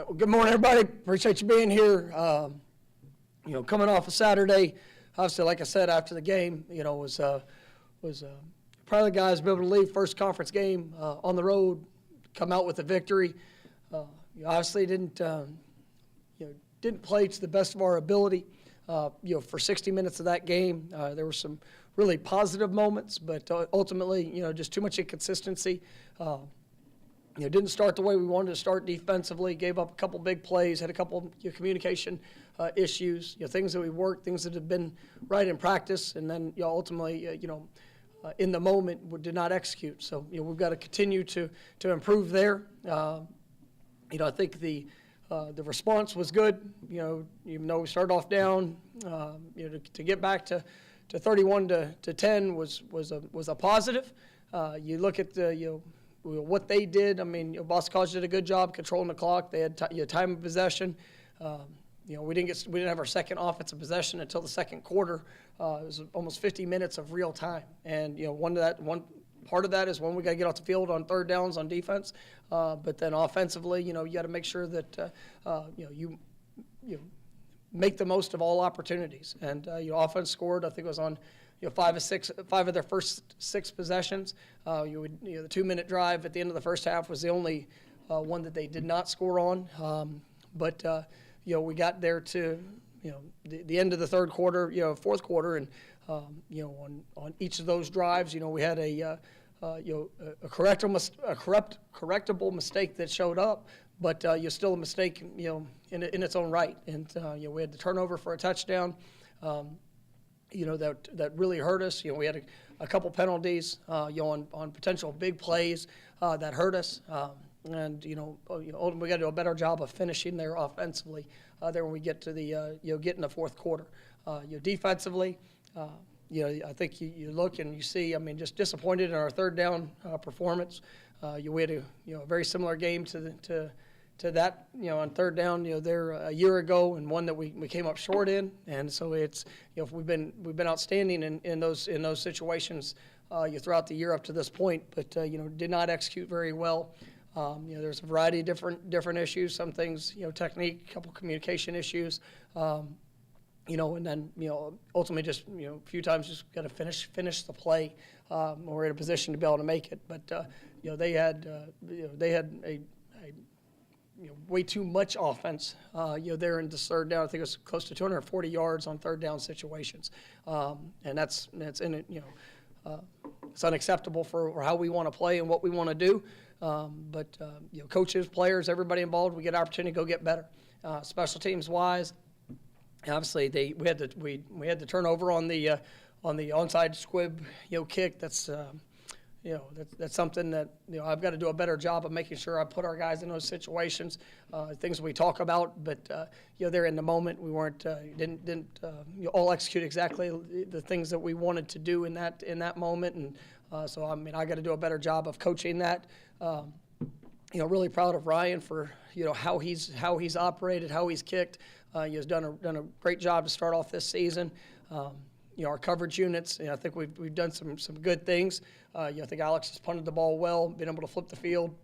Well, good morning, everybody. Appreciate you being here. Coming off a Saturday, obviously, like I said after the game, was proud of the guys to be able to leave first conference game on the road, come out with a victory. Obviously didn't play to the best of our ability. For 60 minutes of that game, there were some really positive moments, but ultimately, just too much inconsistency. Didn't start the way we wanted to start defensively, gave up a couple big plays, had a couple communication issues, things that we worked, things that have been right in practice, and then ultimately, in the moment, we did not execute. So, we've got to continue to improve there. I think the response was good, even though we started off down, to get back to 31 to 10 was a positive. You look at what they did. I mean, Boston College did a good job controlling the clock. They had time of possession. We didn't have our second offensive possession until the second quarter. It was almost 50 minutes of real time, and one part of that is when we got to get off the field on third downs on defense. But then offensively, you got to make sure that you make the most of all opportunities. And offense scored. I think it was on 5 of their first 6 possessions. The 2-minute drive at the end of the first half was the only one that they did not score on. But we got there to the end of the third quarter, fourth quarter, and on each of those drives, we had a correctable mistake that showed up, but still a mistake, in its own right. And we had the turnover for a touchdown. That really hurt us. We had a couple penalties, on potential big plays that hurt us. And ultimately we got to do a better job of finishing there offensively. There when we get to the get in the fourth quarter. Defensively, I think you look and you see. I mean, just disappointed in our third down performance. We had a very similar game to that, on third down, there a year ago, and one that we came up short in. And so it's, we've been outstanding in those situations throughout the year up to this point, but did not execute very well. There's a variety of different issues. Some things, technique, a couple communication issues, and then ultimately just a few times just got to finish the play. We're in a position to be able to make it, but they had a way too much offense, there in the third down. I think it was close to 240 yards on third down situations, and that's in it. It's unacceptable for how we want to play and what we want to do. But coaches, players, everybody involved, we get an opportunity to go get better. Special teams wise, obviously we had the turnover on the onside squib kick. That's that's something that I've got to do a better job of making sure I put our guys in those situations. Things we talk about, but they're in the moment. We weren't didn't all execute exactly the things that we wanted to do in that moment, and so I got to do a better job of coaching that. Really proud of Ryan for how he's operated, how he's kicked. He's done a great job to start off this season. Our coverage units, I think we've done some good things. I think Alex has punted the ball well, been able to flip the field.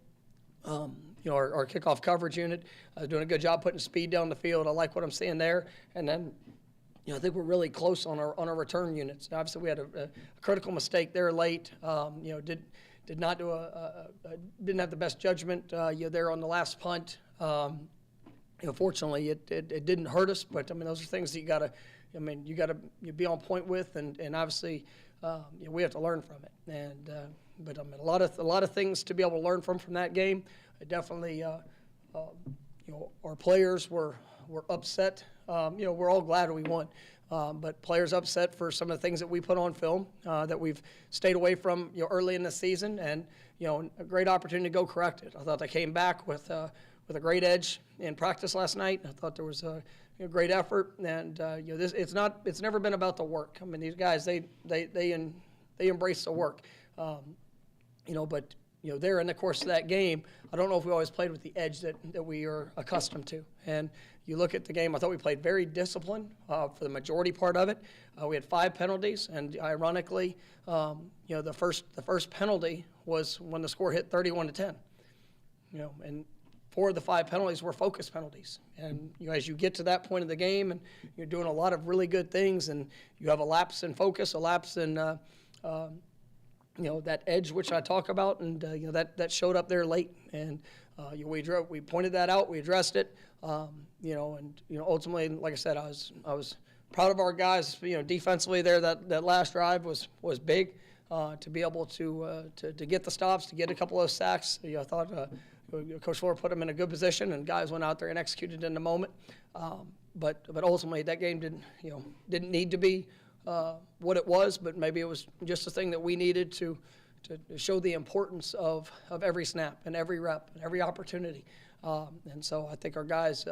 Our kickoff coverage unit doing a good job putting speed down the field. I like what I'm seeing there. And then, I think we're really close on our return units. Obviously, we had a critical mistake there late. Did not do didn't have the best judgment. There on the last punt. Fortunately, it didn't hurt us, but those are things that you got to be on point with, and obviously we have to learn from it. And but a lot of things to be able to learn from that game. Definitely, our players were upset. We're all glad we won, but players upset for some of the things that we put on film that we've stayed away from early in the season, and a great opportunity to go correct it. I thought they came back with a great edge in practice last night. I thought there was a great effort, and it's never been about the work. These guys they embrace the work, but there in the course of that game, I don't know if we always played with the edge that we are accustomed to. And you look at the game, I thought we played very disciplined for the majority part of it. We had 5 penalties, and ironically, the first penalty was when the score hit 31-10. And 4 of the 5 penalties were focus penalties. And as you get to that point of the game and you're doing a lot of really good things and you have a lapse in focus, a lapse in that edge which I talk about, and that showed up there late. And we pointed that out, we addressed it, and ultimately, like I said, I was proud of our guys. Defensively there, that last drive was big to be able to get the stops, to get a couple of sacks. I thought Coach Fuller put them in a good position, and guys went out there and executed in the moment. But ultimately, that game didn't need to be what it was, but maybe it was just the thing that we needed to show the importance of every snap and every rep and every opportunity. And so I think our guys,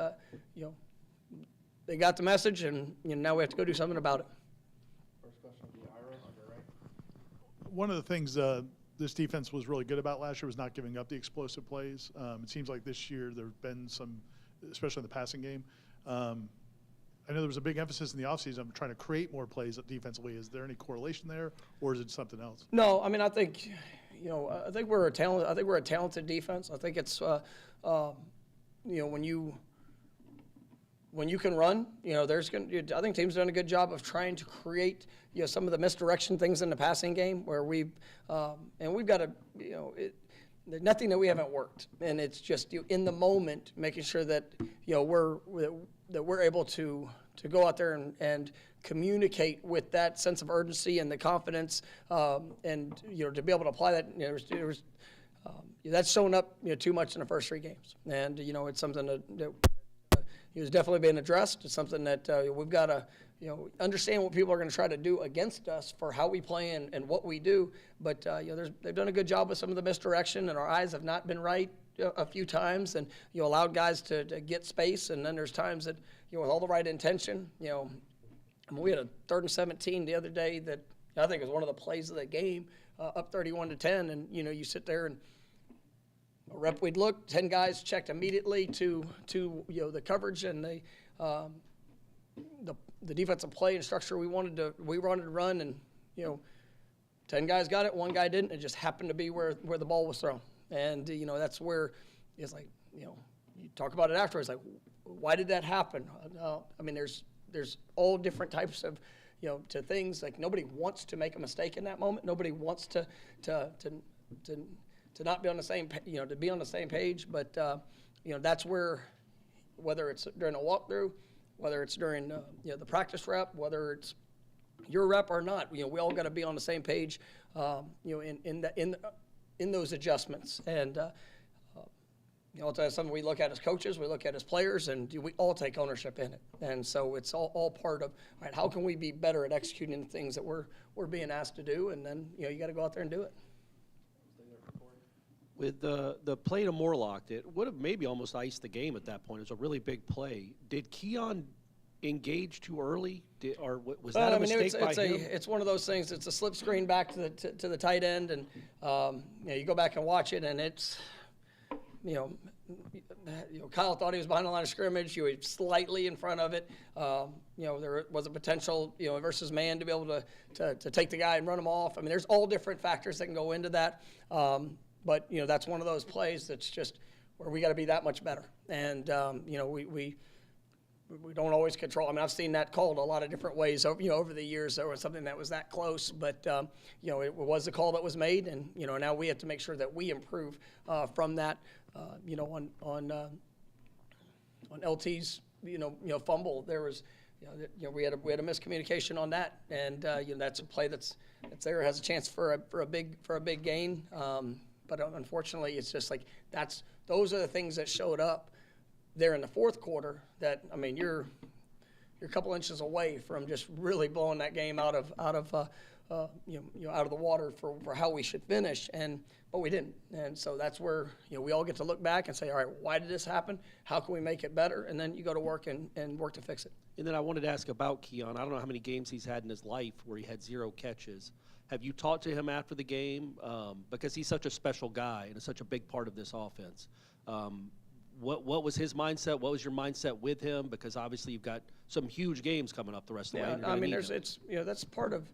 they got the message, and now we have to go do something about it. First question will be Ira on your right. One of the things this defense was really good about last year was not giving up the explosive plays. It seems like this year there have been some, especially in the passing game. I know there was a big emphasis in the offseason on trying to create more plays defensively. Is there any correlation there, or is it something else? No, I mean, I think we're a talented defense. I think it's when you can run, I think teams done a good job of trying to create some of the misdirection things in the passing game where we've got to there's nothing that we haven't worked, and it's just in the moment making sure that we're able to go out there and communicate with that sense of urgency and the confidence, and to be able to apply that. That's shown up too much in the first 3 games, and it's something that is definitely being addressed. It's something that we've got to understand what people are going to try to do against us for how we play and what we do. But they've done a good job with some of the misdirection, and our eyes have not been right a few times, and allowed guys to get space. And then there's times that with all the right intention, we had a 3rd and 17 the other day that I think was one of the plays of the game, up 31-10, and you sit there and. A rep, we'd look, 10 guys checked immediately to the coverage and the defensive play and structure we wanted to run, and 10 guys got it, 1 guy didn't. It just happened to be where the ball was thrown, and that's where it's like you talk about it afterwards. Like, why did that happen? I mean, there's all different types of to things. Like, nobody wants to make a mistake in that moment. Nobody wants to not be on the same, to be on the same page. But, that's where, whether it's during a walkthrough, whether it's during, the practice rep, whether it's your rep or not, we all got to be on the same page, in those adjustments. And, I'll tell you something we look at as coaches, we look at as players, and we all take ownership in it. And so it's all part of, all right, how can we be better at executing the things that we're being asked to do? And then, you got to go out there and do it. With the play to Morlock, it would have maybe almost iced the game at that point. It was a really big play. Did Keon engage too early, or was that a mistake by him? It's one of those things. It's a slip screen back to the tight end, and you go back and watch it, and it's Kyle thought he was behind the line of scrimmage. He was slightly in front of it. There was a potential versus man to be able to take the guy and run him off. I mean, there's all different factors that can go into that. But that's one of those plays that's just where we got to be that much better. And we don't always control. I mean, I've seen that called a lot of different ways. Over the years, there was something that was that close, but it was the call that was made, and now we have to make sure that we improve from that. On LT's fumble, there was we had a miscommunication on that, and that's a play that's there, has a chance for a big gain. But unfortunately, it's just like those are the things that showed up there in the 4th quarter. That, I mean, you're a couple inches away from just really blowing that game out of the water for how we should finish, but we didn't. And so that's where we all get to look back and say, all right, why did this happen? How can we make it better? And then you go to work and work to fix it. And then I wanted to ask about Keon. I don't know how many games he's had in his life where he had 0 catches. Have you talked to him after the game? Because he's such a special guy and is such a big part of this offense. What was his mindset? What was your mindset with him? Because obviously you've got some huge games coming up the rest of the way. I mean, that's part of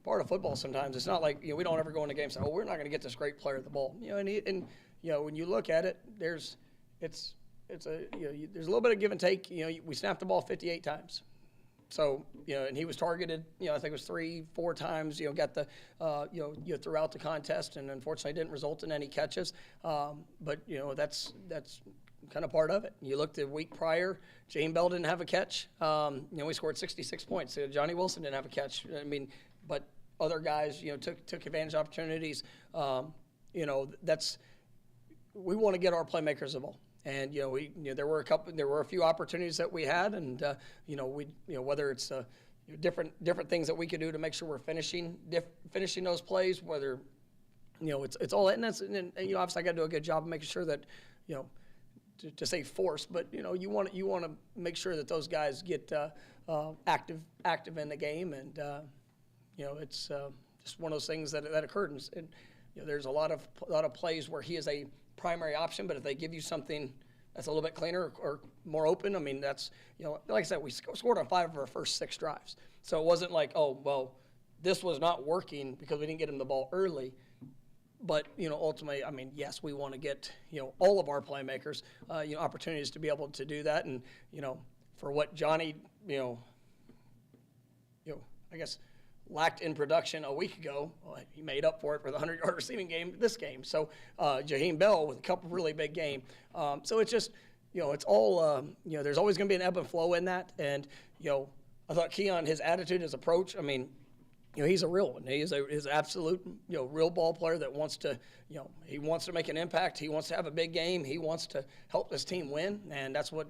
football. Sometimes it's not like we don't ever go into games and say, oh, we're not going to get this great player the ball. And when you look at it, it's there's a little bit of give and take. We snapped the ball 58 times. So, and he was targeted, I think it was 3-4 times, got the, throughout the contest, and unfortunately didn't result in any catches. But, that's kind of part of it. You looked at the week prior, Jaheim Bell didn't have a catch. We scored 66 points. Johnny Wilson didn't have a catch. But other guys, took advantage of opportunities. We want to get our playmakers the ball. And there were a few opportunities that we had, and whether it's different things that we could do to make sure we're finishing those plays, whether it's all and obviously I got to do a good job of making sure that to say force, but you want to make sure that those guys get active in the game, and it's just one of those things that occurred, and there's a lot of plays where he is a primary option, but if they give you something that's a little bit cleaner or more open, that's, like I said, we scored on 5 of our first 6 drives. So it wasn't like, oh, well, this was not working because we didn't get him the ball early. But, ultimately, yes, we want to get, all of our playmakers, opportunities to be able to do that. And, for what Johnny, I guess, lacked in production a week ago, he made up for it for the 100-yard receiving game this game. So Jaheim Bell with a couple really big games. So it's just, it's all, there's always going to be an ebb and flow in that. And, I thought Keon, his attitude, his approach, he's a real one. He is an absolute, real ball player that wants to, he wants to make an impact. He wants to have a big game. He wants to help this team win, and that's what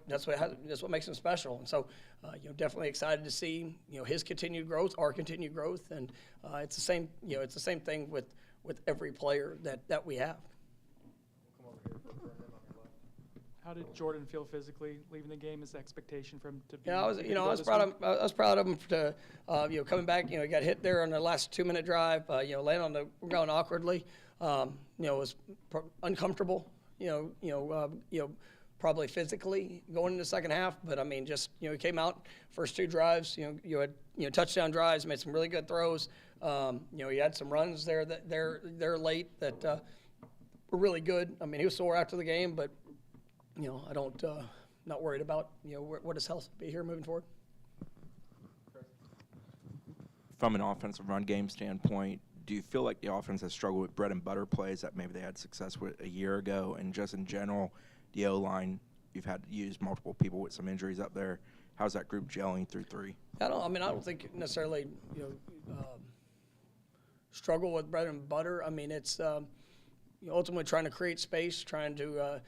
makes him special. And so, definitely excited to see, his continued growth, our continued growth, and it's the same thing with every player that we have. We'll come over here for Brendan on your left. How did Jordan feel physically leaving the game? Is the expectation for him to be? Yeah, I was proud of him to, coming back. He got hit there on the last 2-minute drive. Laying on the ground awkwardly. Was uncomfortable. Probably physically going into the second half. But he came out first 2 drives. You had touchdown drives, made some really good throws. He had some runs there they're late that were really good. He was sore after the game, but. I don't, not worried about, what his health will be here moving forward. From an offensive run game standpoint, do you feel like the offense has struggled with bread and butter plays that maybe they had success with a year ago? And just in general, the O-line, you've had to use multiple people with some injuries up there. How's that group gelling through 3? I don't think necessarily, struggle with bread and butter. It's ultimately trying to create space, trying to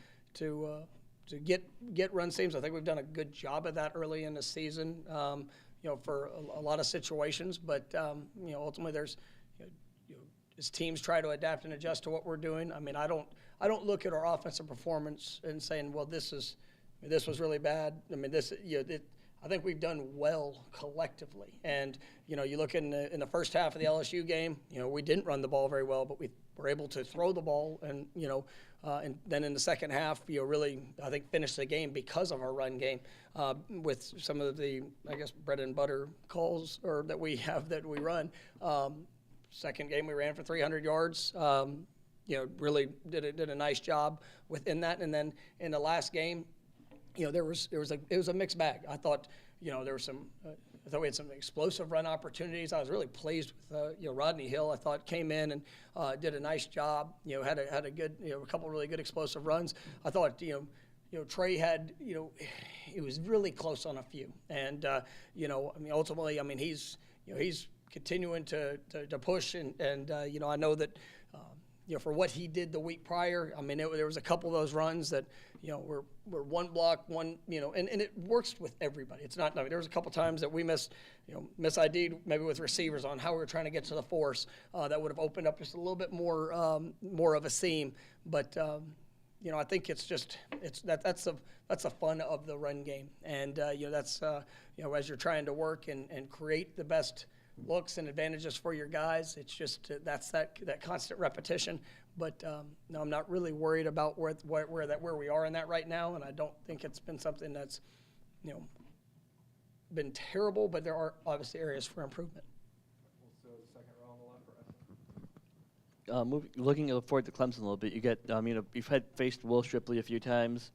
get run seams. I think we've done a good job of that early in the season, for a lot of situations. But ultimately, there's as teams try to adapt and adjust to what we're doing. I don't look at our offensive performance and saying, well, this was really bad. I think we've done well collectively. And you look in the first half of the LSU game, we didn't run the ball very well, but we were able to throw the ball, and and then in the second half, really, I think, finished the game because of our run game with some of the, I guess, bread and butter calls that we run. Second game, we ran for 300 yards. Really did a nice job within that. And then in the last game, it was a mixed bag. I thought, there was some. I thought we had some explosive run opportunities. I was really pleased with Rodney Hill. I thought came in and did a nice job. Had a good a couple really good explosive runs. I thought Trey had he was really close on a few. And ultimately he's continuing to push and I know that. For what he did the week prior, there was a couple of those runs that, were one block, and it works with everybody. It's not, there was a couple times that we mis-ID'd maybe with receivers on how we were trying to get to the force that would have opened up just a little bit more of a seam. But, I think it's that's the fun of the run game. And, that's, as you're trying to work and create the best looks and advantages for your guys. It's just that's that constant repetition. But no, I'm not really worried about where we are in that right now, and I don't think it's been something that's been terrible. But there are obviously areas for improvement. We'll go the second row on the left for Essen. Looking forward to Clemson a little bit, you get you've faced Will Shipley a few times.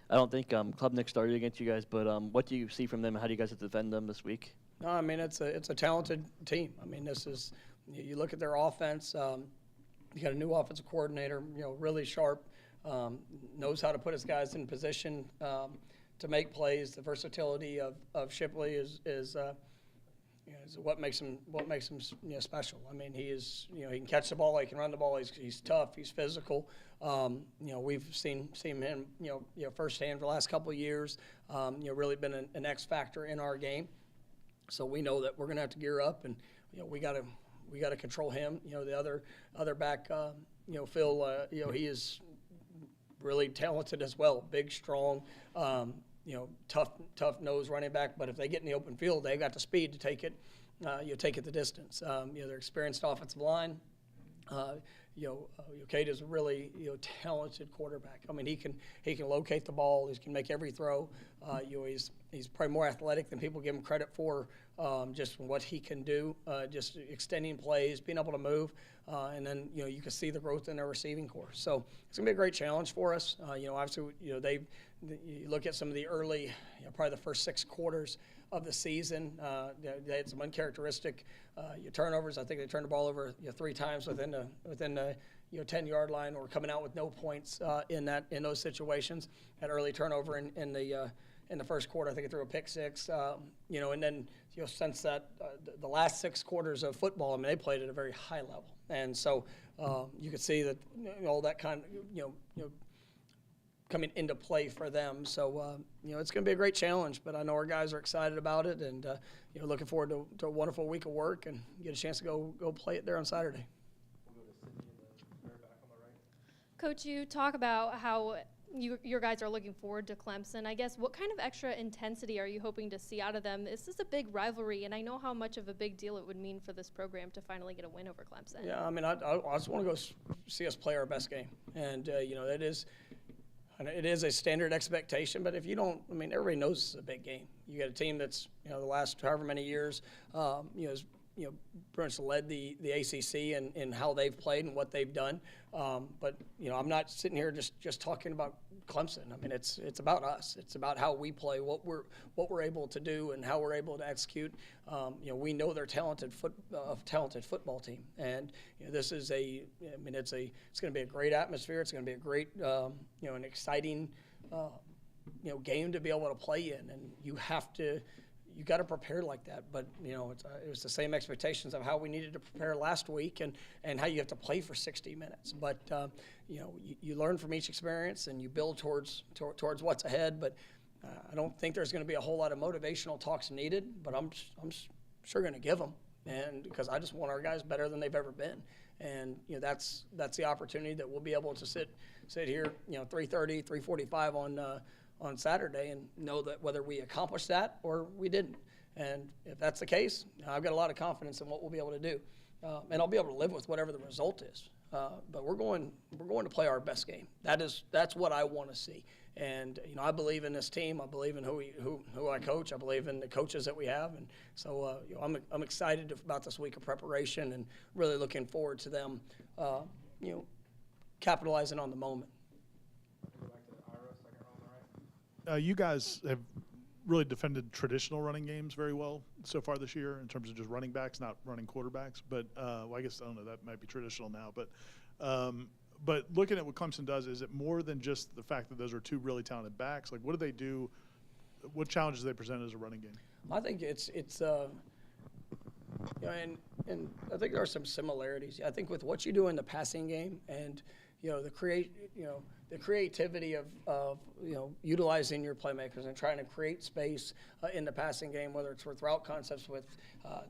I don't think Klubnik started against you guys, but what do you see from them? How do you guys defend them this week? No, I mean, it's a talented team. I mean, this is, you look at their offense, you got a new offensive coordinator, really sharp, knows how to put his guys in position to make plays. The versatility of Shipley is what makes him special. I mean, he is, he can catch the ball, he can run the ball, he's tough, he's physical. We've seen him, firsthand for the last couple of years. Really been an X factor in our game. So we know that we're going to have to gear up, and we got to control him. The other back, Phil, he is really talented as well. Big, strong, tough nose running back. But if they get in the open field, they've got the speed to take it. Take it the distance. They're experienced offensive line. Cade is a really talented quarterback. I mean, he can locate the ball. He can make every throw. He's probably more athletic than people give him credit for. Just what he can do, just extending plays, being able to move, and then you can see the growth in their receiving corps. So it's gonna be a great challenge for us. Obviously, you look at some of the early, probably the first 6 quarters of the season. They had some uncharacteristic turnovers. I think they turned the ball over 3 times within the 10-yard line, or coming out with no points in those situations. Had early turnover in the first quarter. I think it threw a pick 6. And then since that the last 6 quarters of football, I mean, they played at a very high level, and so you could see that all that kind of coming into play for them. So, it's going to be a great challenge, but I know our guys are excited about it, and, looking forward to a wonderful week of work and get a chance to go play it there on Saturday. We'll go to Sydney in the very back on the right. Coach, you talk about how your guys are looking forward to Clemson. I guess what kind of extra intensity are you hoping to see out of them? This is a big rivalry, and I know how much of a big deal it would mean for this program to finally get a win over Clemson. Yeah, I mean, I just want to go see us play our best game, and it is a standard expectation, but if you don't, I mean, everybody knows it's a big game. You got a team that's, the last however many years, has, pretty much led the ACC in how they've played and what they've done. But, I'm not sitting here just talking about Clemson. I mean, it's about us. It's about how we play, what we're able to do, and how we're able to execute. We know they're talented football team, and this is it's going to be a great atmosphere. It's going to be a great, an exciting, game to be able to play in, and you got to prepare like that. But it was the same expectations of how we needed to prepare last week, and how you have to play for 60 minutes. But you learn from each experience, and you build towards what's ahead. But I don't think there's going to be a whole lot of motivational talks needed. But I'm sure going to give them, and because I just want our guys better than they've ever been. And that's the opportunity that we'll be able to sit here 3:30, 3:45 on Saturday, and know that whether we accomplish that or we didn't. And if that's the case, I've got a lot of confidence in what we'll be able to do. And I'll be able to live with whatever the result is. But we're going to play our best game. That's what I want to see. And I believe in this team. I believe in who I coach. I believe in the coaches that we have. And so I'm excited about this week of preparation, and really looking forward to them capitalizing on the moment. Go back to Ira, second row on the right. You guys have really defended traditional running games very well so far this year in terms of just running backs, not running quarterbacks. But I guess, I don't know, that might be traditional now. But looking at what Clemson does, is it more than just the fact that those are 2 really talented backs? Like, what do they do? What challenges do they present as a running game? I think it's and I think there are some similarities. I think with what you do in the passing game, and the creativity of utilizing your playmakers and trying to create space in the passing game, whether it's with route concepts, with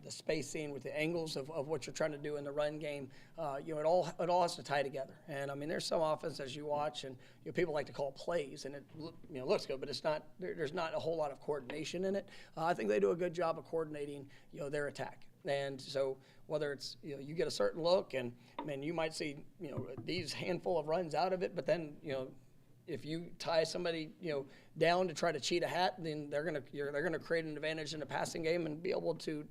the spacing, with the angles of what you're trying to do in the run game, it all has to tie together. And I mean, there's some offenses you watch, and people like to call plays, and it looks good, but it's not. There's not a whole lot of coordination in it. I think they do a good job of coordinating their attack. And so whether it's, you get a certain look, and I mean, you might see, these handful of runs out of it, but then, if you tie somebody, down to try to cheat a hat, then they're gonna create an advantage in the passing game and be able to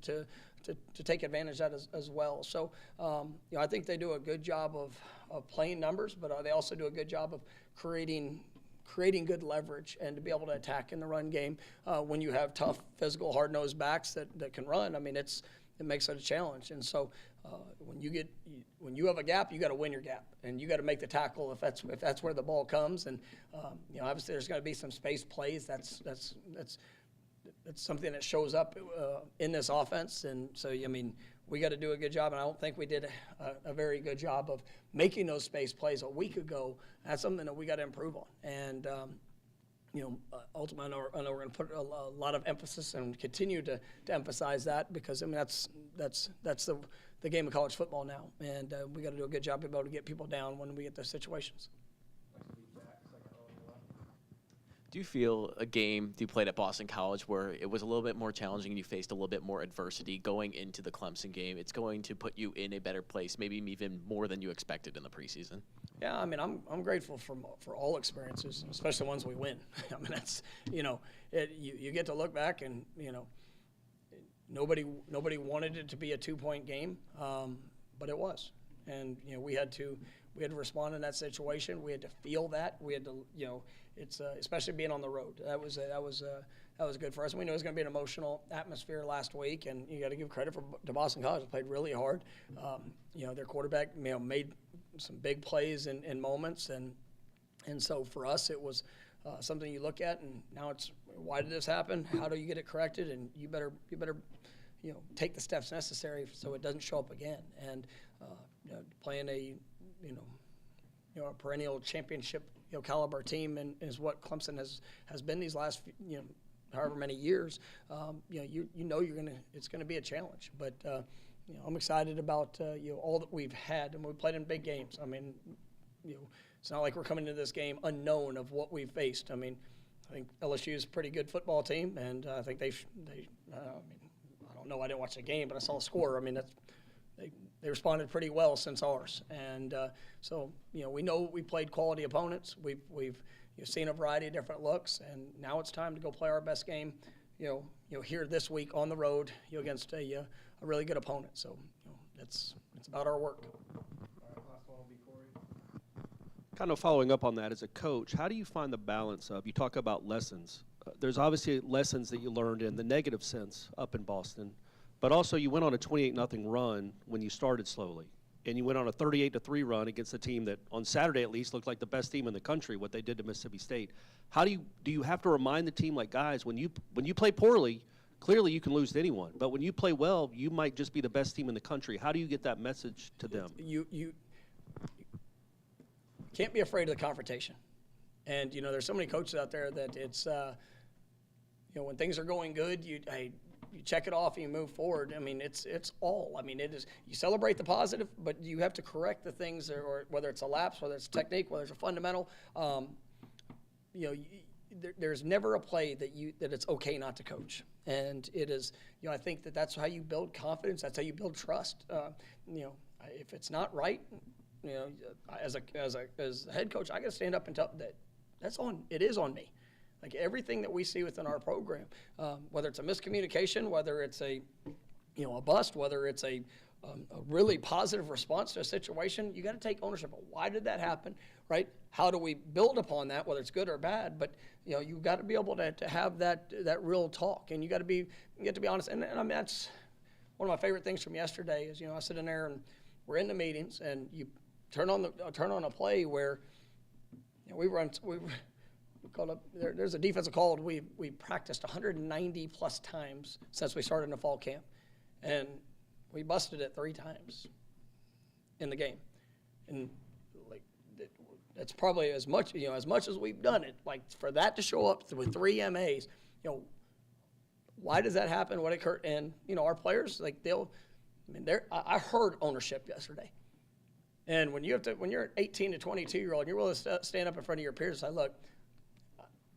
take advantage of that as well. So, I think they do a good job of playing numbers, but they also do a good job of creating creating good leverage and to be able to attack in the run game when you have tough, physical, hard-nosed backs that can run. I mean, it makes it a challenge. And so when you have a gap, you got to win your gap, and you got to make the tackle if that's where the ball comes. And obviously there's going to be some space plays. That's something that shows up in this offense. And so I mean, we got to do a good job, and I don't think we did a very good job of making those space plays a week ago. That's something that we got to improve on. And ultimately, I know we're going to put a lot of emphasis and continue to emphasize that, because I mean that's the game of college football now, and we got to do a good job of being able to get people down when we get those situations. Do you feel a game you played at Boston College where it was a little bit more challenging and you faced a little bit more adversity going into the Clemson game, it's going to put you in a better place, maybe even more than you expected in the preseason? Yeah, I mean, I'm grateful for all experiences, especially ones we win. I mean, that's you get to look back and nobody wanted it to be a 2-point game, but it was, and we had to respond in that situation. We had to feel that. We had to it's especially being on the road. That was good for us. We knew it was going to be an emotional atmosphere last week, and you got to give credit to Boston College. They played really hard. Their quarterback made some big plays in moments, and so for us it was something you look at, and now it's, why did this happen? How do you get it corrected? And you better take the steps necessary so it doesn't show up again. And playing a perennial championship caliber team and is what Clemson has been these last however many years. It's gonna be a challenge, but I'm excited about all that we've had, and we played in big games. I mean, it's not like we're coming into this game unknown of what we've faced. I mean, I think LSU is a pretty good football team, and I think I don't know, I didn't watch the game, but I saw the score. I mean, they responded pretty well since ours, and so we know we played quality opponents. We've seen a variety of different looks, and now it's time to go play our best game. Here this week on the road, against a really good opponent. So it's about our work. Last one will be Corey. Kind of following up on that, as a coach, how do you find the balance of, you talk about lessons. There's obviously lessons that you learned in the negative sense up in Boston, but also you went on a 28-0 run when you started slowly, and you went on a 38-3 run against a team that on Saturday at least looked like the best team in the country, what they did to Mississippi State. How do you have to remind the team, like, guys, when you play poorly, clearly you can lose to anyone, but when you play well, you might just be the best team in the country. How do you get that message to them? You can't be afraid of the confrontation. And there's so many coaches out there that it's when things are going good, you check it off and you move forward. I mean, it's all. I mean, it is. You celebrate the positive, but you have to correct the things, or whether it's a lapse, whether it's technique, whether it's a fundamental. There's never a play that it's okay not to coach, and it is. I think that's how you build confidence. That's how you build trust. If it's not right, as a head coach, I got to stand up and tell that it is on me. Like everything that we see within our program, whether it's a miscommunication, whether it's a bust, whether it's a really positive response to a situation, you got to take ownership of why did that happen, right? How do we build upon that, whether it's good or bad? But you've got to be able to have that real talk, and you got to be honest. And I mean, that's one of my favorite things from yesterday is I sit in there and we're in the meetings, and you turn on a play where there's a defensive call we practiced 190 plus times since we started in the fall camp, and we busted it 3 times in the game, and that's probably as much as we've done it. Like, for that to show up with 3 MAs, why does that happen? What occurred? And our players, I heard ownership yesterday. And when you're an 18 to 22-year-old and you're willing to stand up in front of your peers and say, look,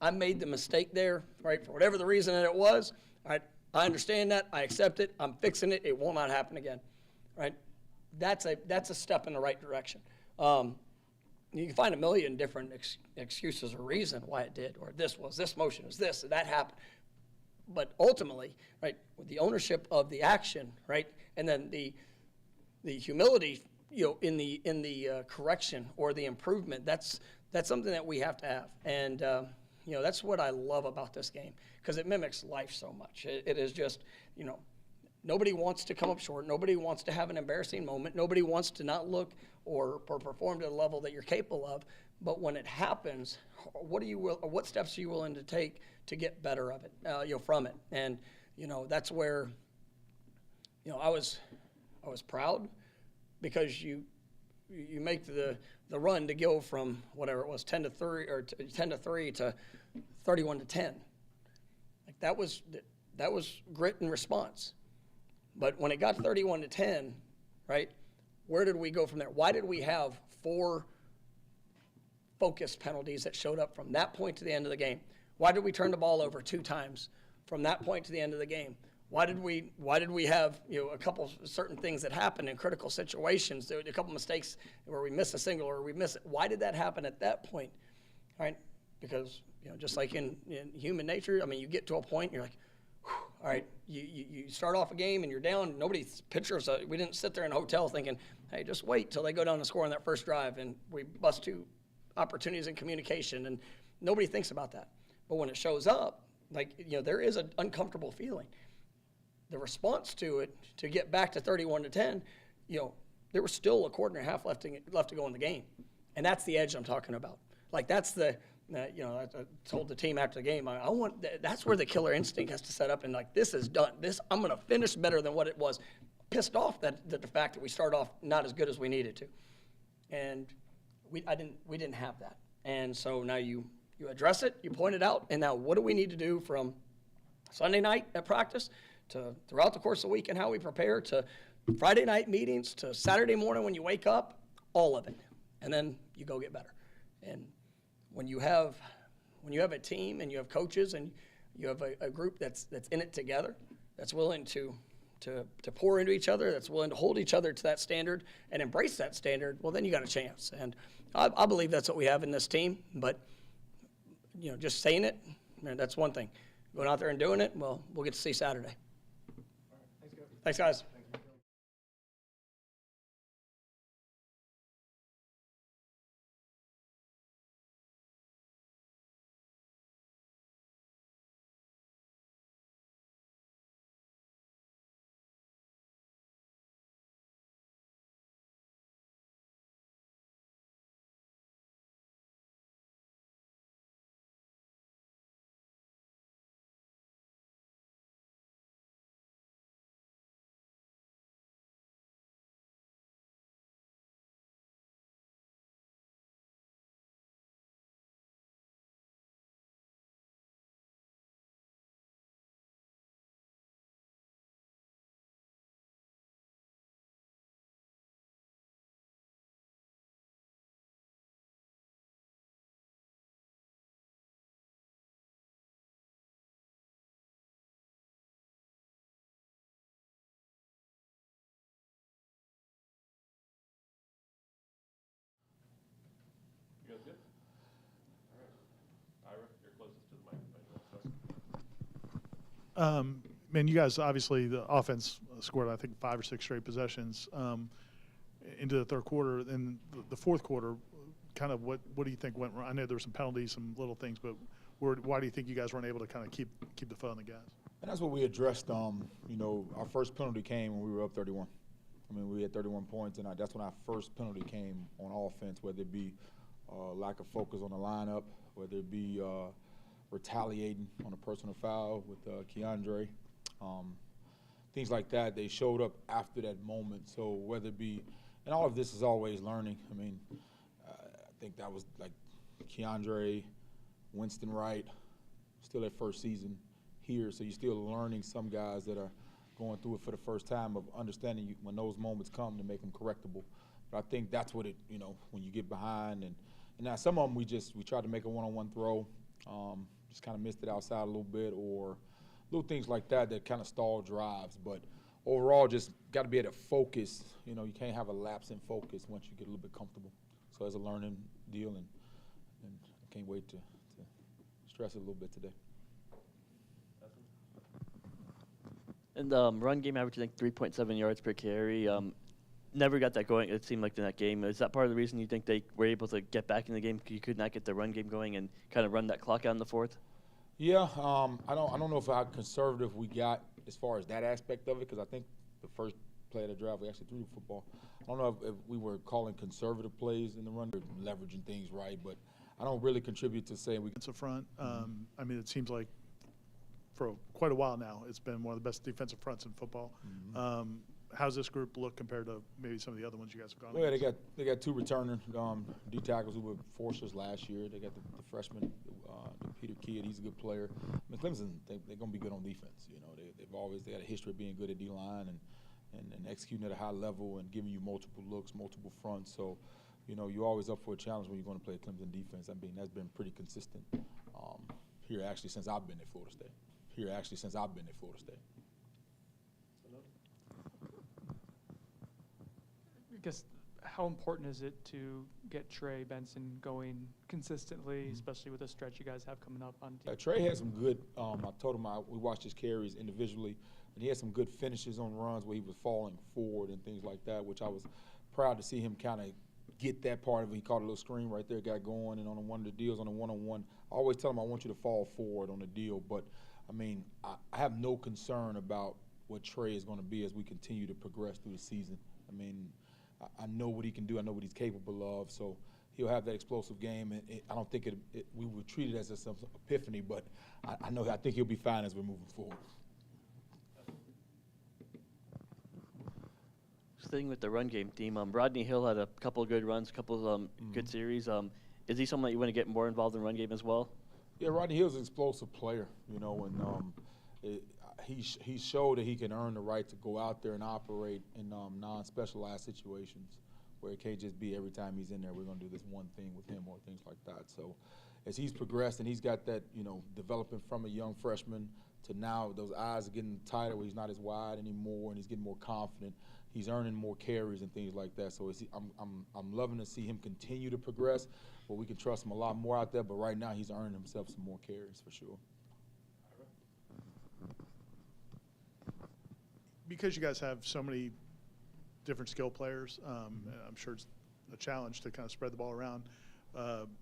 I made the mistake there, right, for whatever the reason that it was, right, I understand that, I accept it, I'm fixing it, it will not happen again, right? That's a step in the right direction. You can find a million different excuses or reason why it did, or this motion was this, or that happened. But ultimately, right, with the ownership of the action, right, and then the humility, in the correction or the improvement, that's That's something that we have to have. And, that's what I love about this game, because it mimics life so much. It is just, nobody wants to come up short. Nobody wants to have an embarrassing moment. Nobody wants to not look or perform to the level that you're capable of. But when it happens, what steps are you willing to take to get better of it, from it? And, that's where, I was proud, because you make the run to go from whatever it was, 10-3 or 10-3 to 31-10. Like that was grit and response. But when it got 31-10, right? Where did we go from there? Why did we have 4 focused penalties that showed up from that point to the end of the game? Why did we turn the ball over 2 times from that point to the end of the game? Why did we have a couple certain things that happened in critical situations? There were a couple mistakes where we miss a single or we miss it. Why did that happen at that point? All right, because just like in human nature, I mean, you get to a point you're like, all right, you start off a game and you're down. Nobody's pitchers. We didn't sit there in a hotel thinking, hey, just wait till they go down and score on that first drive, and we bust 2 opportunities in communication, and nobody thinks about that. But when it shows up, there is an uncomfortable feeling. The response to it, to get back to 31-10, there was still a quarter and a half left to go in the game, and that's the edge I'm talking about. That's the, I told the team after the game, that's where the killer instinct has to set up, and this is done. I'm going to finish better than what it was. Pissed off that the fact that we started off not as good as we needed to, and we didn't have that, and so now you address it, you point it out, and now what do we need to do from Sunday night at practice to throughout the course of the week and how we prepare, to Friday night meetings, to Saturday morning when you wake up, all of it. And then you go get better. And when you have a team and you have coaches and you have a group that's in it together, that's willing to pour into each other, that's willing to hold each other to that standard and embrace that standard, well, then you got a chance. And I believe that's what we have in this team. But, just saying it, that's one thing. Going out there and doing it, well, we'll get to see Saturday. Thanks, guys. You guys good? All right. Ira, you're closest to the mic. Man, you guys, obviously the offense scored, I think, 5 or 6 straight possessions into the third quarter. And the fourth quarter, kind of what do you think went wrong? I know there were some penalties, some little things, but why do you think you guys weren't able to kind of keep the foot on the gas? And that's what we addressed. Our first penalty came when we were up 31. I mean, we had 31 points, and that's when our first penalty came on offense, whether it be lack of focus on the lineup, whether it be retaliating on a personal foul with Keandre, things like that. They showed up after that moment. So whether it be, and all of this is always learning. I mean, I think that was like Keandre, Winston Wright, still their first season here. So you're still learning some guys that are going through it for the first time, of understanding when those moments come to make them correctable. But I think that's what it, when you get behind. And now some of them we tried to make a one-on-one throw, just kind of missed it outside a little bit, or little things like that kind of stall drives. But overall, just got to be able to focus. You can't have a lapse in focus once you get a little bit comfortable. So it's a learning deal, and I can't wait to stress it a little bit today. And run game average, I think, 3.7 yards per carry. never got that going, it seemed like, in that game. Is that part of the reason you think they were able to get back in the game? You could not get the run game going and kind of run that clock out in the fourth? Yeah, I don't know if how conservative we got as far as that aspect of it, because I think the first play of the drive we actually threw the football. I don't know if we were calling conservative plays in the run, leveraging things right, but I don't really contribute to saying we. Defensive front. I mean, it seems like for quite a while now, it's been one of the best defensive fronts in football. How's this group look compared to maybe some of the other ones you guys have gone? Well, against? they got two returning D tackles who were forcers last year. They got the freshman Peter Kidd. He's a good player. I mean, Clemson, they're going to be good on defense. You know, they got a history of being good at D line and executing at a high level and giving you multiple looks, multiple fronts. So, you know, you're always up for a challenge when you're going to play Clemson defense. I mean, that's been pretty consistent here actually since I've been at Florida State. I guess, how important is it to get Trey Benson going consistently, especially with the stretch you guys have coming up on team? Trey had some good, I told him we watched his carries individually, and he had some good finishes on runs where he was falling forward and things like that, which I was proud to see him kind of get that part of it. He caught a little screen right there, got going, and on one of the deals, on a one-on-one, I always tell him I want you to fall forward on the deal, but, I mean, I have no concern about what Trey is going to be as we continue to progress through the season. I mean, I know what he can do. I know what he's capable of. So he'll have that explosive game. And I don't think we would treat it as some epiphany, but I think he'll be fine as we're moving forward. Staying with the run game theme, Rodney Hill had a couple of good runs, a couple of good series. Is he someone that you want to get more involved in run game as well? Yeah, Rodney Hill's an explosive player, you know, and he showed that he can earn the right to go out there and operate in non-specialized situations where it can't just be every time he's in there we're going to do this one thing with him or things like that. So as he's progressed and he's got that, you know, developing from a young freshman to now those eyes are getting tighter where he's not as wide anymore and he's getting more confident. He's earning more carries and things like that. So I'm loving to see him continue to progress, but we can trust him a lot more out there. But right now he's earning himself some more carries for sure. Because you guys have so many different skill players, I'm sure it's a challenge to kind of spread the ball around.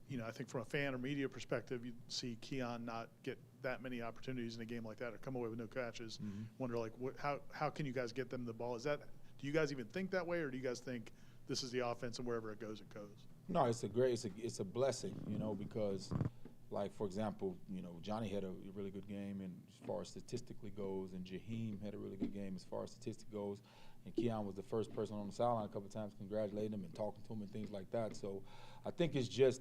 You know, I think from a fan or media perspective, you see Keon not get that many opportunities in a game like that or come away with no catches. Wonder, like, how can you guys get them the ball? Do you guys even think that way, or do you guys think this is the offense and wherever it goes, it goes? No, it's a blessing, you know, because, like, for example, you know, Johnny had a really good game and as far as statistically goes, and Jaheim had a really good game as far as statistics goes, and Keon was the first person on the sideline a couple of times congratulating him and talking to him and things like that. So I think it's just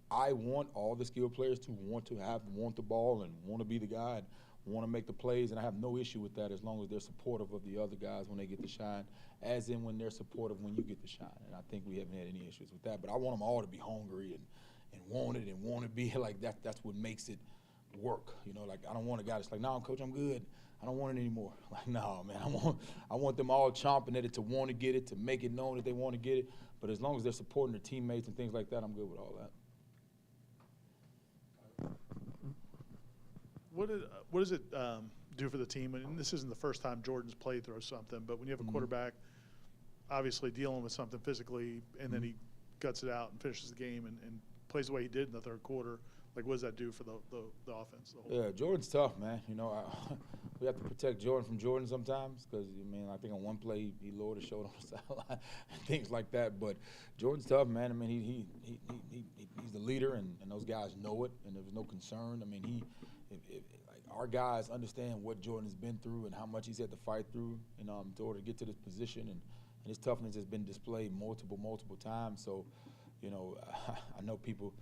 I want all the skilled players to want the ball and want to be the guy and want to make the plays, and I have no issue with that as long as they're supportive of the other guys when they get to shine, as in when they're supportive when you get to shine. And I think we haven't had any issues with that. But I want them all to be hungry and want it and want to be like that. That's what makes it work. You know, like I don't want a guy that's like, no, coach, I'm good. I don't want it anymore. Like, no, man, I want them all chomping at it to want to get it, to make it known that they want to get it. But as long as they're supporting their teammates and things like that, I'm good with all that. What does it do for the team? And this isn't the first time Jordan's played through something, but when you have a quarterback obviously dealing with something physically and then he guts it out and finishes the game and plays the way he did in the third quarter, like what does that do for the offense? Yeah, Jordan's tough, man. You know, we have to protect Jordan from Jordan sometimes because, I mean, I think on one play he lowered his shoulder on the sideline and things like that. But Jordan's tough, man. I mean, he's the leader, and those guys know it, and there's no concern. I mean, like our guys understand what Jordan has been through and how much he's had to fight through in order to get to this position, and his toughness has been displayed multiple times. So, you know, I know people,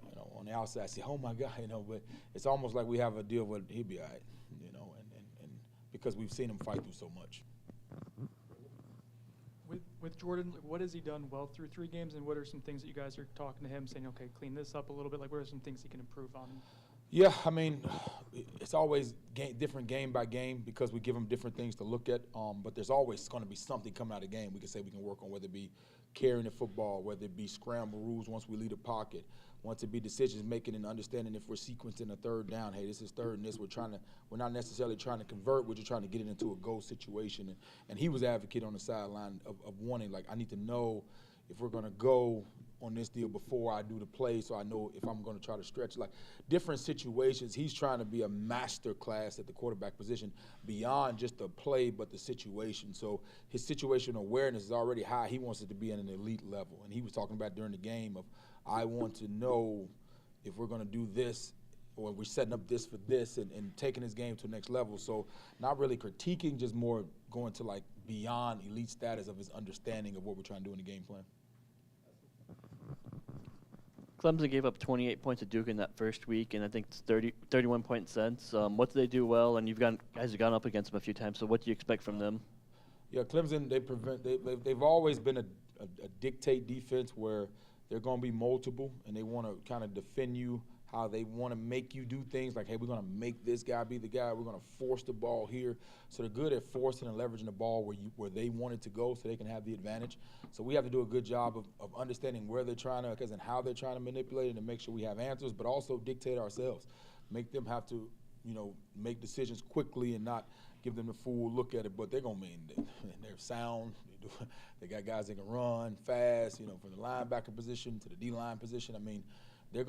you know, on the outside say, "Oh my God," you know, but it's almost like we have a deal with he'll be all right, you know, and because we've seen him fight through so much. With Jordan, what has he done well through 3 games, and what are some things that you guys are talking to him, saying, okay, clean this up a little bit? Like, what are some things he can improve on? Yeah, I mean, it's always different game by game because we give them different things to look at. But there's always going to be something coming out of the game we can say we can work on, whether it be carrying the football, whether it be scramble rules once we leave the pocket, once it be decisions making and understanding if we're sequencing a third down. Hey, this is third and this. We're not necessarily trying to convert. We're just trying to get it into a goal situation. And he was advocate on the sideline of wanting, like, I need to know if we're going to go on this deal before I do the play, so I know if I'm going to try to stretch. Like, different situations. He's trying to be a master class at the quarterback position beyond just the play but the situation. So his situational awareness is already high. He wants it to be at an elite level. And he was talking about during the game of, I want to know if we're going to do this or we're setting up this for this, and taking his game to the next level. So not really critiquing, just more going to, like, beyond elite status of his understanding of what we're trying to do in the game plan. Clemson gave up 28 points to Duke in that first week, and I think it's 31 points since. What do they do well? And guys have gone up against them a few times. So what do you expect from them? Yeah, Clemson, they've always been a dictate defense where they're going to be multiple, and they want to kind of defend you, how they want to make you do things like, hey, we're going to make this guy be the guy. We're going to force the ball here. So they're good at forcing and leveraging the ball where they want it to go so they can have the advantage. So we have to do a good job of understanding where they're trying to, and how they're trying to manipulate it, and make sure we have answers, but also dictate ourselves. Make them have to, make decisions quickly and not give them the full look at it. But they're going to they're sound. They got guys that can run fast, from the linebacker position to the D-line position. I mean, they're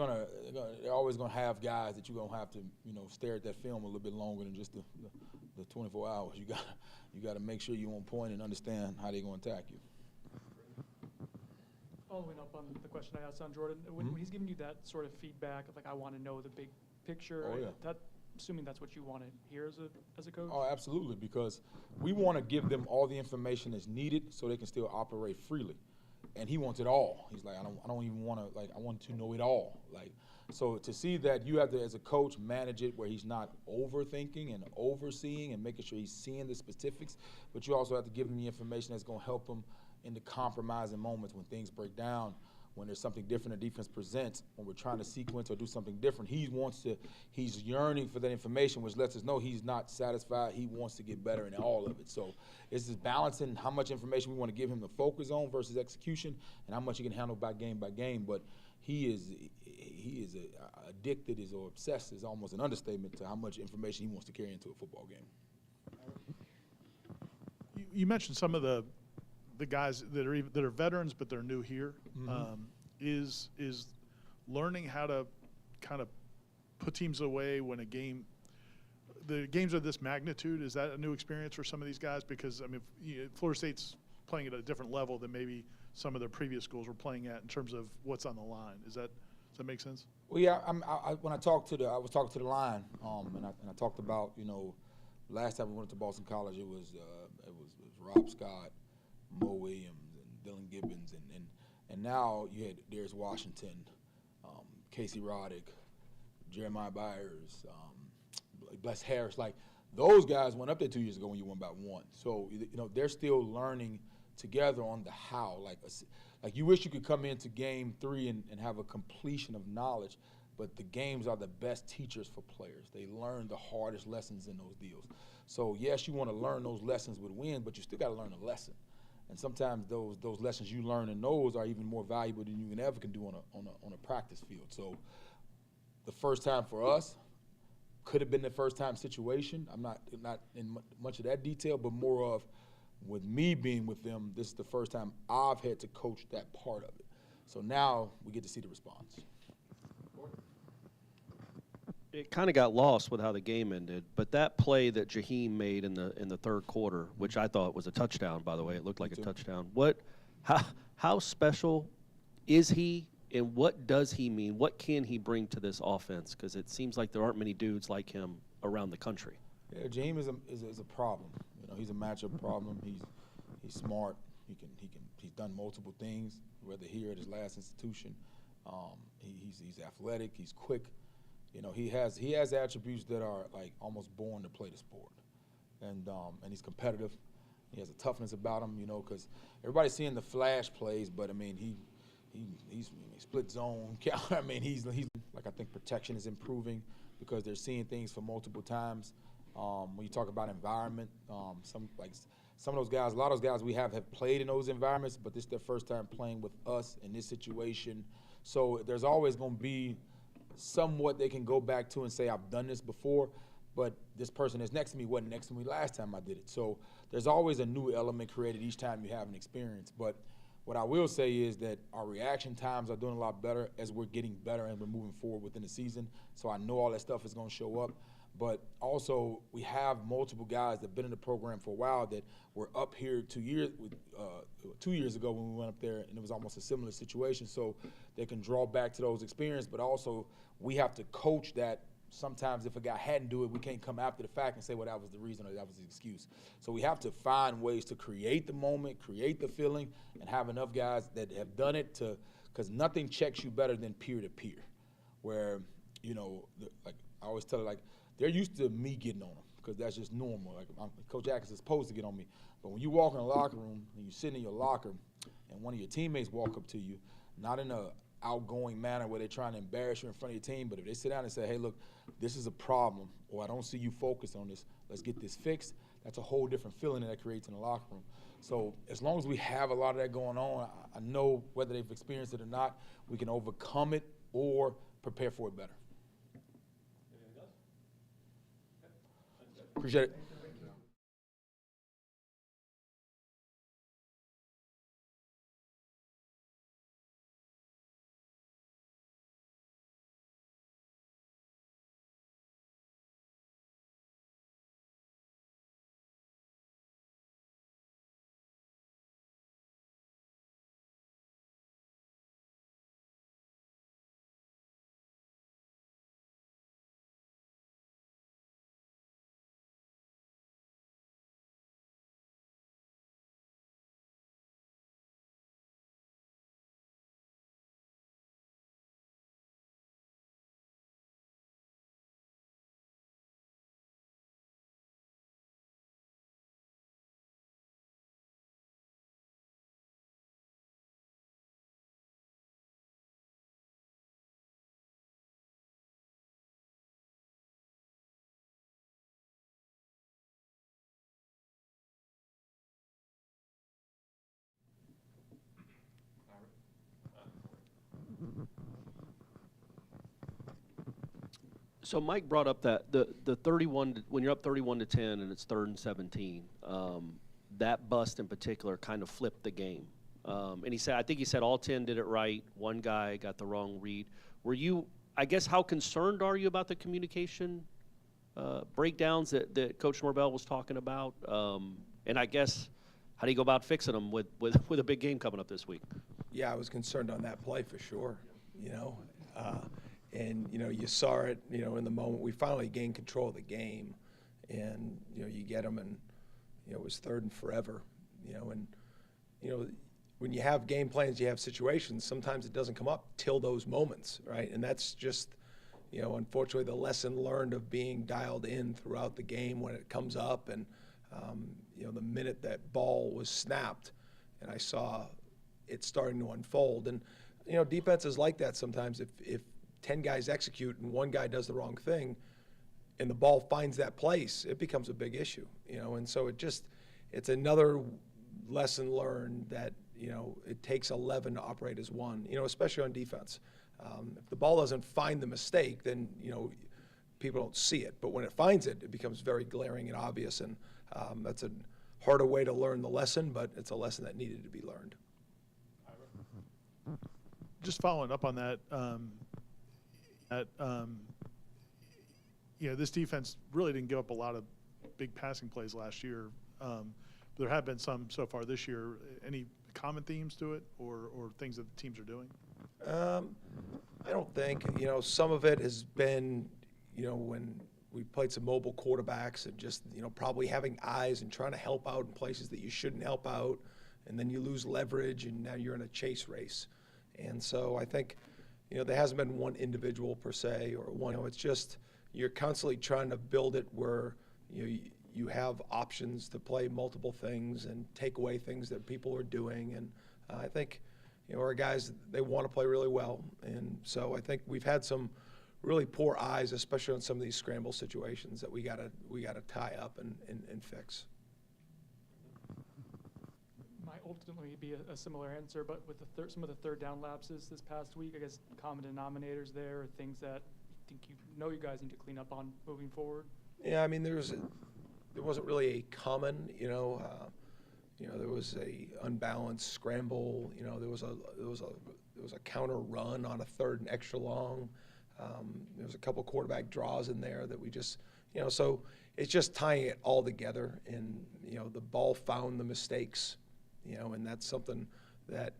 always gonna have guys that you're gonna have to, stare at that film a little bit longer than just the 24 hours. You got to make sure you're on point and understand how they're gonna attack you. Following up on the question I asked on Jordan, when he's giving you that sort of feedback of, like, I want to know the big picture, Oh, yeah. Assuming that's what you want to hear as a coach? Oh, absolutely, because we want to give them all the information that's needed so they can still operate freely. And he wants it all. He's like, I don't even want to, I want to know it all. So to see that you have to, as a coach, manage it where he's not overthinking and overseeing and making sure he's seeing the specifics, but you also have to give him the information that's going to help him in the compromising moments when things break down, when there's something different the defense presents, when we're trying to sequence or do something different. He's yearning for that information, which lets us know he's not satisfied. He wants to get better in all of it. So it's just balancing how much information we want to give him to focus on versus execution, and how much he can handle by game. But he is addicted or obsessed is almost an understatement to how much information he wants to carry into a football game. You mentioned some of the guys that are veterans, but they're new here. Is learning how to kind of put teams away when the games of this magnitude, is that a new experience for some of these guys? Because, I mean, Florida State's playing at a different level than maybe some of their previous schools were playing at in terms of what's on the line. Does that make sense? Well, yeah. When I was talking to the line, and I talked about, last time we went to Boston College, it was Rob Scott, Mo Williams, and Dylan Gibbons, and now you had Darius Washington, Casey Roddick, Jeremiah Byers, Bless Harris. Like, those guys went up there 2 years ago when you won by one. So they're still learning together on the how. Like you wish you could come into game 3 and have a completion of knowledge, but the games are the best teachers for players. They learn the hardest lessons in those deals. So yes, you want to learn those lessons with wins, but you still got to learn a lesson. And sometimes those lessons you learn in those are even more valuable than you ever can do on a practice field. So the first time for us could have been the first time situation. I'm not in much of that detail, but more of, with me being with them, this is the first time I've had to coach that part of it. So now we get to see the response. It kind of got lost with how the game ended, but that play that Jaheim made in the third quarter, which I thought was a touchdown, by the way, it looked like a touchdown. How special is he, and what does he mean? What can he bring to this offense? Because it seems like there aren't many dudes like him around the country. Yeah, Jaheim is a problem. He's a matchup problem. He's smart. He's done multiple things, whether here at his last institution. He's athletic. He's quick. He has attributes that are like almost born to play the sport, and he's competitive. He has a toughness about him, because everybody's seeing the flash plays, but I mean he's split zone. I mean he's like, I think protection is improving because they're seeing things for multiple times. When you talk about environment, some of those guys, a lot of those guys we have played in those environments, but this is their first time playing with us in this situation. So there's always going to be somewhat they can go back to and say, I've done this before, but this person that's next to me wasn't next to me last time I did it. So there's always a new element created each time you have an experience. But what I will say is that our reaction times are doing a lot better as we're getting better and we're moving forward within the season. So I know all that stuff is going to show up. But also, we have multiple guys that have been in the program for a while that were up here 2 years ago when we went up there, and it was almost a similar situation. So they can draw back to those experiences, but also we have to coach that. Sometimes if a guy hadn't do it, we can't come after the fact and say, well, that was the reason or that was the excuse. So we have to find ways to create the moment, create the feeling, and have enough guys that have done it because nothing checks you better than peer-to-peer, where, you know, like I always tell it, like, they're used to me getting on them because that's just normal. Like Coach Atkins is supposed to get on me. But when you walk in a locker room and you sit in your locker and one of your teammates walk up to you, not in a outgoing manner where they're trying to embarrass you in front of your team, but if they sit down and say, hey, look, this is a problem, or I don't see you focused on this, let's get this fixed, that's a whole different feeling that creates in the locker room. So as long as we have a lot of that going on, I know whether they've experienced it or not, we can overcome it or prepare for it better. Appreciate it. So Mike brought up that the 31 when you're up 31-10 and it's 3rd and 17, that bust in particular kind of flipped the game. And he said, I think he said all 10 did it right. One guy got the wrong read. Were you? I guess how concerned are you about the communication breakdowns that Coach Norvell was talking about? And I guess how do you go about fixing them with a big game coming up this week? Yeah, I was concerned on that play for sure. You know. And, you know, you saw it, you know, in the moment. We finally gained control of the game. And, you know, you get them and, you know, it was 3rd and forever, you know. And, you know, when you have game plans, you have situations, sometimes it doesn't come up till those moments, right? And that's just, you know, unfortunately the lesson learned of being dialed in throughout the game when it comes up. And, you know, the minute that ball was snapped and I saw it starting to unfold. And, you know, defense is like that sometimes. If 10 guys execute and one guy does the wrong thing and the ball finds that place, it becomes a big issue, you know. And so it's another lesson learned that, you know, it takes 11 to operate as one, you know, especially on defense. If the ball doesn't find the mistake, then, you know, people don't see it. But when it finds it, it becomes very glaring and obvious. And that's a harder way to learn the lesson, but it's a lesson that needed to be learned. Just following up on that, you know, this defense really didn't give up a lot of big passing plays last year. There have been some so far this year. Any common themes to it or things that the teams are doing? I don't think. You know, some of it has been, you know, when we played some mobile quarterbacks and just, you know, probably having eyes and trying to help out in places that you shouldn't help out, and then you lose leverage and now you're in a chase race. And so I think, you know, there hasn't been one individual per se or one. You know, it's just you're constantly trying to build it where you have options to play multiple things and take away things that people are doing. And I think, you know, our guys, they want to play really well. And so I think we've had some really poor eyes, especially on some of these scramble situations that we gotta tie up and fix. ultimately be a similar answer, but with some of the third down lapses this past week, I guess common denominators there, or things that you think you guys need to clean up on moving forward? Yeah, I mean, there wasn't really a common, there was a unbalanced scramble. There was a counter run on a third and extra long. There was a couple quarterback draws in there that we just, so it's just tying it all together. And the ball found the mistakes, and that's something that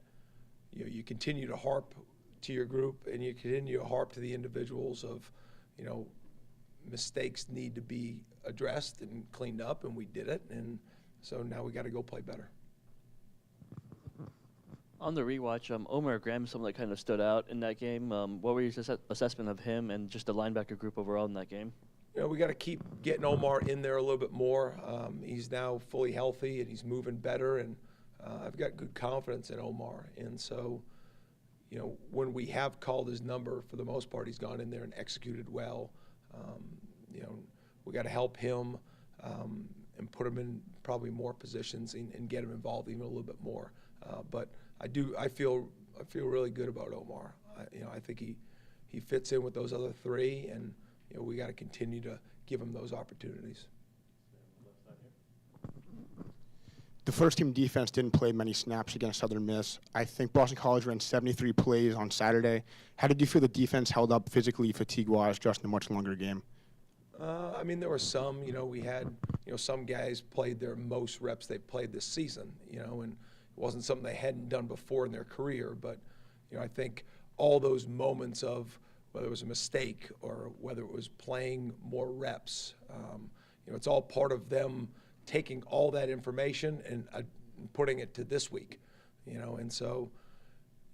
you continue to harp to your group, and you continue to harp to the individuals of, mistakes need to be addressed and cleaned up, and we did it. And so now we got to go play better. On the rewatch, Omar Graham is someone that kind of stood out in that game. What were your assessment of him and just the linebacker group overall in that game? We got to keep getting Omar in there a little bit more. He's now fully healthy and he's moving better, and I've got good confidence in Omar. And so, when we have called his number, for the most part, he's gone in there and executed well. We got to help him and put him in probably more positions and get him involved even a little bit more. But I feel really good about Omar. I think he fits in with those other three, and we got to continue to give him those opportunities. The first-team defense didn't play many snaps against Southern Miss. I think Boston College ran 73 plays on Saturday. How did you feel the defense held up physically, fatigue-wise, just in a much longer game? I mean, there were some. We had some guys played their most reps they've played this season. And it wasn't something they hadn't done before in their career. But I think all those moments of whether it was a mistake or whether it was playing more reps, it's all part of them taking all that information and putting it to this week, and so,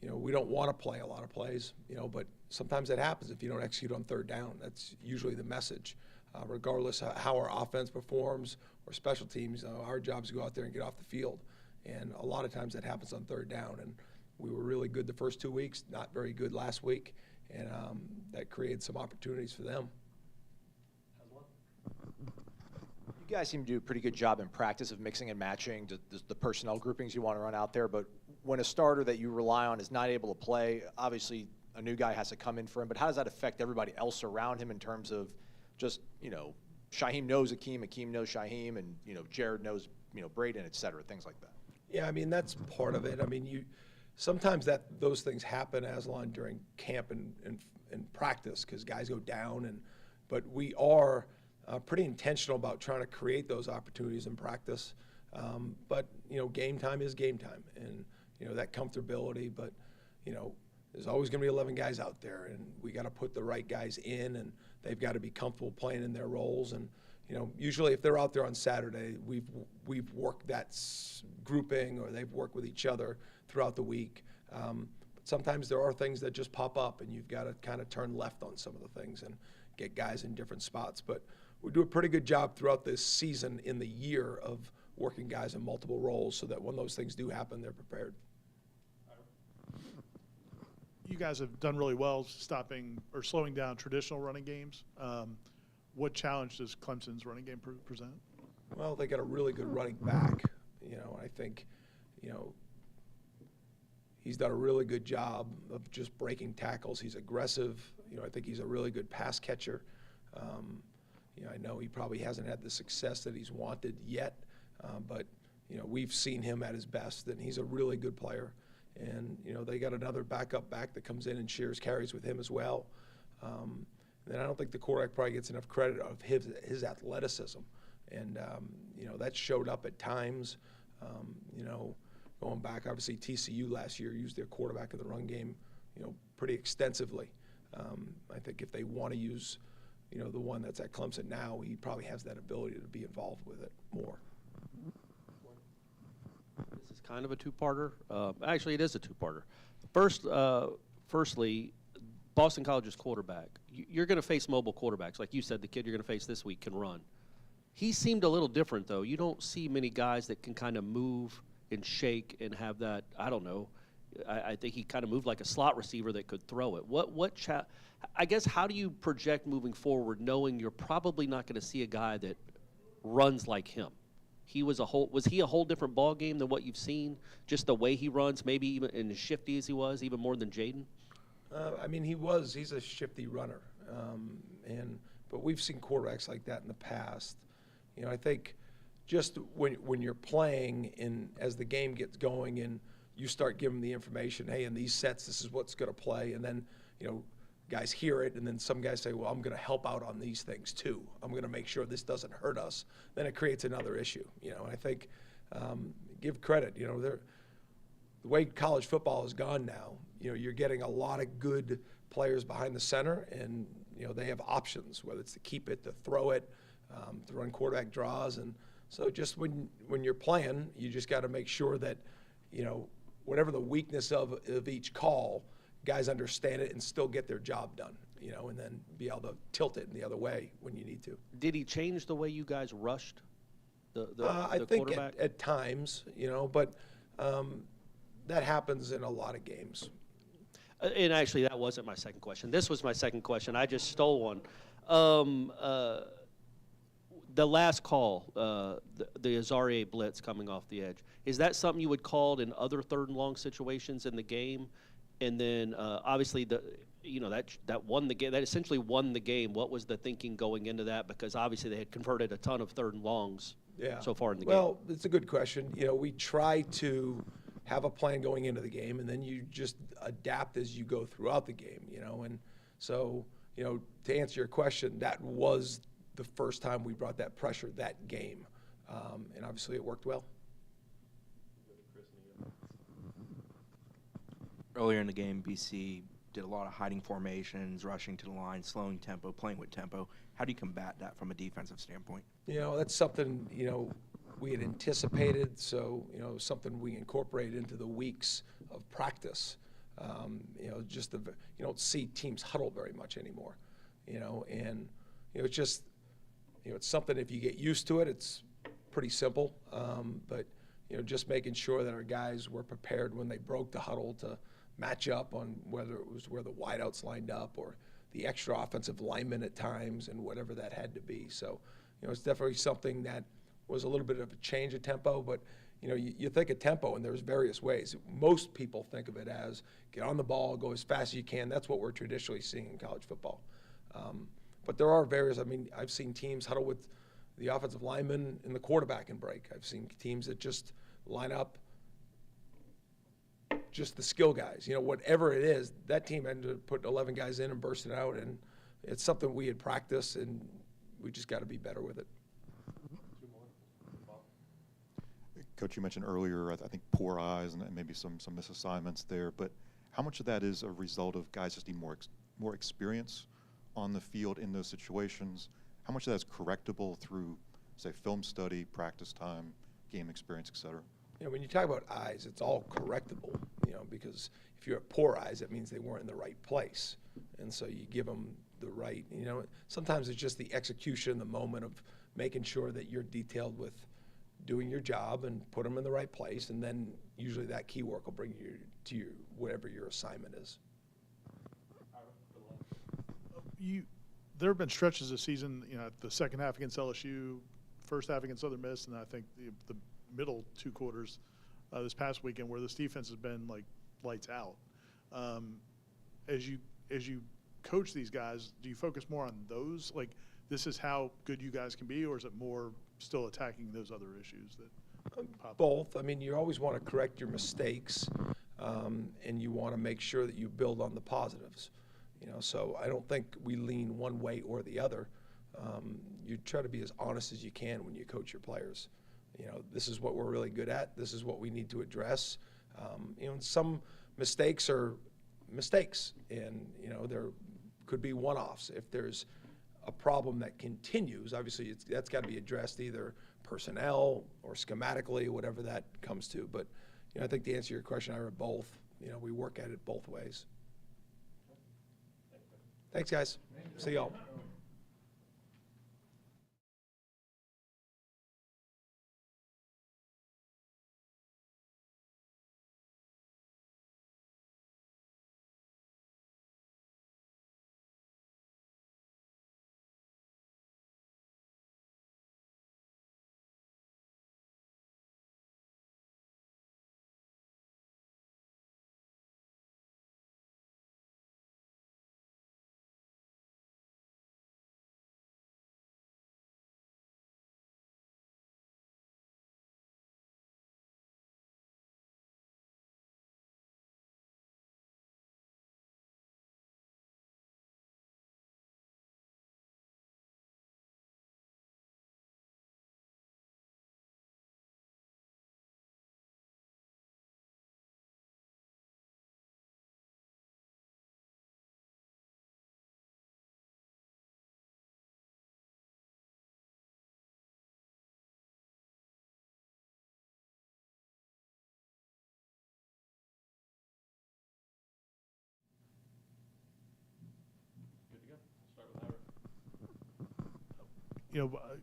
we don't want to play a lot of plays, but sometimes that happens if you don't execute on third down. That's usually the message, regardless of how our offense performs or special teams. Our job is to go out there and get off the field, and a lot of times that happens on third down. And we were really good the first 2 weeks, not very good last week, and that created some opportunities for them. You guys seem to do a pretty good job in practice of mixing and matching the personnel groupings you want to run out there. But when a starter that you rely on is not able to play, obviously a new guy has to come in for him. But how does that affect everybody else around him in terms of just, Shaheem knows Akeem knows Shaheem, and, Jared knows, Braden, et cetera, things like that? Yeah, I mean, that's part of it. I mean, sometimes those things happen, Aslan, during camp and practice because guys go down. But we are pretty intentional about trying to create those opportunities in practice. But, game time is game time, and, that comfortability. But, there's always going to be 11 guys out there, and we got to put the right guys in, and they've got to be comfortable playing in their roles. And, usually if they're out there on Saturday, we've worked that grouping, or they've worked with each other throughout the week. But sometimes there are things that just pop up, and you've got to kind of turn left on some of the things and get guys in different spots. But we do a pretty good job throughout this season in the year of working guys in multiple roles so that when those things do happen, they're prepared. You guys have done really well stopping or slowing down traditional running games. What challenge does Clemson's running game present? Well, they got a really good running back. I think, he's done a really good job of just breaking tackles. He's aggressive. I think he's a really good pass catcher. I know he probably hasn't had the success that he's wanted yet, but, we've seen him at his best, and he's a really good player. And, they got another backup back that comes in and shares carries with him as well. And I don't think the quarterback probably gets enough credit of his athleticism. And, that showed up at times. Going back, obviously TCU last year used their quarterback in the run game, pretty extensively. I think if they want to use, the one that's at Clemson now, he probably has that ability to be involved with it more. This is kind of a two-parter. Actually, it is a two-parter. Firstly, Boston College's quarterback. You're going to face mobile quarterbacks. Like you said, the kid you're going to face this week can run. He seemed a little different, though. You don't see many guys that can kind of move and shake and have that, I don't know. I think he kind of moved like a slot receiver that could throw it. I guess, how do you project moving forward knowing you're probably not going to see a guy that runs like him? was he a whole different ball game than what you've seen? Just the way he runs, maybe even and as shifty as he was, even more than Jaden? I mean, he's a shifty runner. But we've seen quarterbacks like that in the past. You know, I think just when you're playing and as the game gets going and you start giving the information, hey, in these sets, this is what's going to play. And then, you know, guys hear it, and then some guys say, well, I'm going to help out on these things too. I'm going to make sure this doesn't hurt us. Then it creates another issue. You know, I think give credit. You know, the way college football has gone now, you know, you're getting a lot of good players behind the center, and you know they have options, whether it's to keep it, to throw it, to run quarterback draws, and so just when you're playing, you just got to make sure that, you know, whatever the weakness of each call, guys understand it and still get their job done, you know, and then be able to tilt it in the other way when you need to. Did he change the way you guys rushed the I think quarterback? at times, you know, but that happens in a lot of games. And actually, that wasn't my second question. This was my second question. I just stole one. The last call, the Azaria blitz coming off the edge, is that something you would call in other third and long situations in the game? And then obviously that won the game. That essentially won the game. What was the thinking going into that? Because obviously they had converted a ton of third and longs so far in the game. Well, it's a good question. You know, we try to have a plan going into the game, and then you just adapt as you go throughout the game, you know. And so, you know, to answer your question, that was the first time we brought that pressure that game. And obviously it worked well. Earlier in the game, BC did a lot of hiding formations, rushing to the line, slowing tempo, playing with tempo. How do you combat that from a defensive standpoint? You know, that's something, you know, we had anticipated, so, you know, something we incorporated into the weeks of practice. You know, just you don't see teams huddle very much anymore, you know, and, you know, it's just, you know, it's something, if you get used to it, it's pretty simple. But, you know, just making sure that our guys were prepared when they broke the huddle to match up on whether it was where the wideouts lined up or the extra offensive linemen at times and whatever that had to be. So, you know, it's definitely something that was a little bit of a change of tempo, but, you know, you think of tempo and there's various ways. Most people think of it as get on the ball, go as fast as you can. That's what we're traditionally seeing in college football. But there are various, I mean, I've seen teams huddle with the offensive lineman and the quarterback and break. I've seen teams that just line up just the skill guys. You know, whatever it is, that team ended up putting 11 guys in and bursting out, and it's something we had practiced, and we just got to be better with it. Coach, you mentioned earlier, I think, poor eyes and maybe some misassignments there, but how much of that is a result of guys just need more experience on the field in those situations? How much of that is correctable through, say, film study, practice time, game experience, et cetera? You know, when you talk about eyes, it's all correctable, you know, because if you have poor eyes, it means they weren't in the right place. And so you give them the right, you know, sometimes it's just the execution, the moment of making sure that you're detailed with doing your job and put them in the right place, and then usually that key work will bring you to whatever your assignment is. There have been stretches this season, you know, the second half against LSU, first half against Southern Miss, and I think the middle two quarters this past weekend where this defense has been like lights out. As you coach these guys, do you focus more on those? Like, this is how good you guys can be, or is it more still attacking those other issues that pop up? Both. I mean, you always want to correct your mistakes, and you want to make sure that you build on the positives. You know, so I don't think we lean one way or the other. You try to be as honest as you can when you coach your players. You know, this is what we're really good at. This is what we need to address. You know, some mistakes are mistakes, and you know there could be one-offs. If there's a problem that continues, obviously that's got to be addressed either personnel or schematically, whatever that comes to. But you know, I think to answer your question, I read both. You know, we work at it both ways. Thanks, guys. See y'all.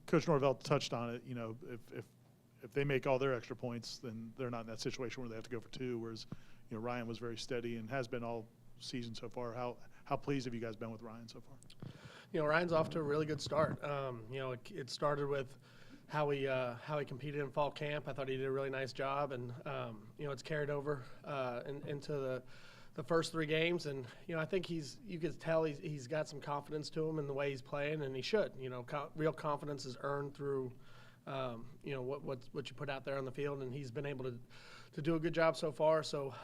Coach Norvell touched on it. If they make all their extra points, then they're not in that situation where they have to go for 2. Whereas, Ryan was very steady and has been all season so far. How pleased have you guys been with Ryan so far? Ryan's off to a really good start. It started with how he competed in fall camp. I thought he did a really nice job, and it's carried over into the first 3 games. And I think you could tell he's got some confidence to him in the way he's playing, and he should. Real confidence is earned through what you put out there on the field, and he's been able to do a good job so far. So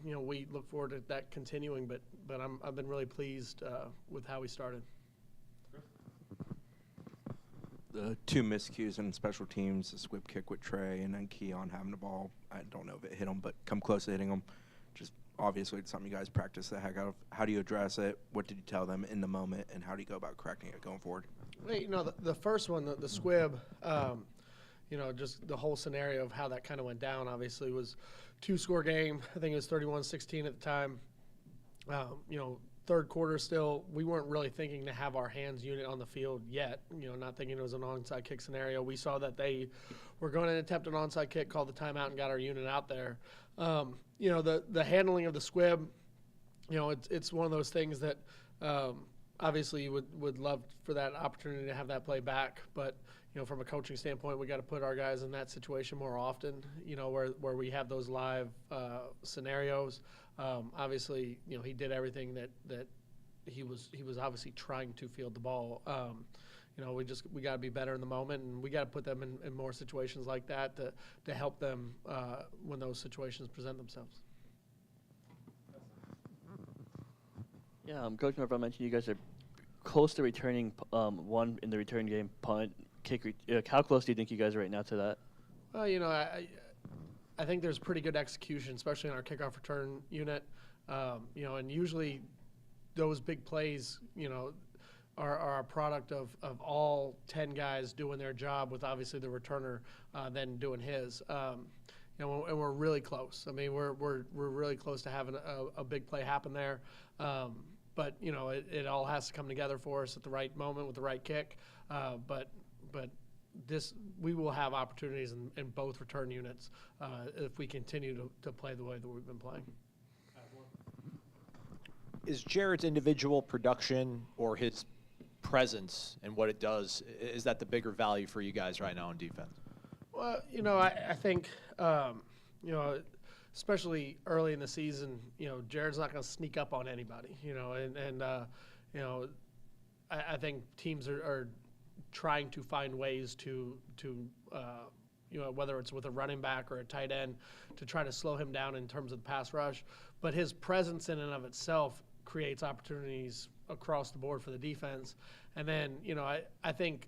we look forward to that continuing. But I've been really pleased with how he started. The 2 miscues in special teams, the squib kick with Trey, and then Keon having the ball. I don't know if it hit him, but come close to hitting him. Just obviously it's something you guys practice the heck out of. How do you address it? What did you tell them in the moment, and how do you go about correcting it going forward? Well, the first one, the squib, just the whole scenario of how that kind of went down, obviously was 2-score game. I think it was 31-16 at the time. Third quarter still, we weren't really thinking to have our hands unit on the field yet, not thinking it was an onside kick scenario. We saw that they were going to attempt an onside kick, called the timeout, and got our unit out there. The handling of the squib, it's one of those things that obviously you would love for that opportunity to have that play back. But, from a coaching standpoint, we got to put our guys in that situation more often, where we have those live scenarios. Obviously, he did everything that he was obviously trying to field the ball. We got to be better in the moment, and we got to put them in more situations like that to help them when those situations present themselves. Yeah, Coach Norvell mentioned you guys are close to returning one in the return game, punt, kick. How close do you think you guys are right now to that? Well, I think there's pretty good execution, especially in our kickoff return unit. And usually those big plays, are a product of all 10 guys doing their job, with obviously the returner then doing his. And we're really close. I mean, we're really close to having a big play happen there. But it all has to come together for us at the right moment with the right kick. But we will have opportunities in both return units if we continue to play the way that we've been playing. Is Jared's individual production or his presence and what it does, is that the bigger value for you guys right now on defense? Well, I think, especially early in the season, Jared's not going to sneak up on anybody, I think teams are trying to find ways to whether it's with a running back or a tight end, to try to slow him down in terms of the pass rush. But his presence in and of itself creates opportunities across the board for the defense. And then, I think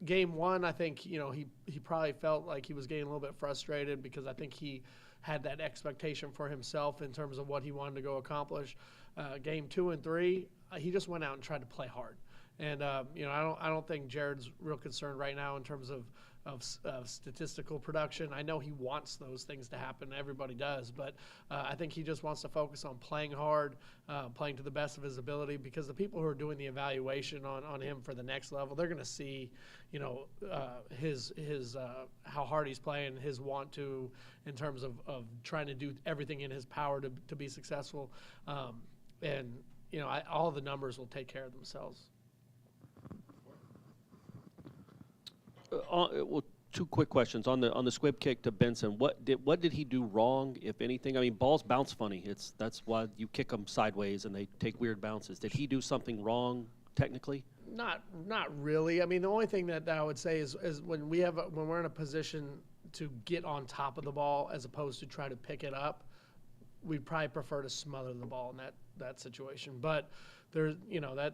game 1, he probably felt like he was getting a little bit frustrated, because I think he had that expectation for himself in terms of what he wanted to go accomplish. Game 2 and 3, he just went out and tried to play hard. And I don't think Jared's real concerned right now in terms of statistical production. I know he wants those things to happen. Everybody does, but I think he just wants to focus on playing hard, playing to the best of his ability. Because the people who are doing the evaluation on him for the next level, they're going to see, his how hard he's playing, his want to, in terms of trying to do everything in his power to be successful, and all the numbers will take care of themselves. Well, 2 quick questions on the squib kick to Benson. What did he do wrong, if anything? I mean, balls bounce funny. That's why you kick them sideways and they take weird bounces. Did he do something wrong technically? Not really. I mean, the only thing that I would say is when we're in a position to get on top of the ball as opposed to try to pick it up, we'd probably prefer to smother the ball in that situation. But there's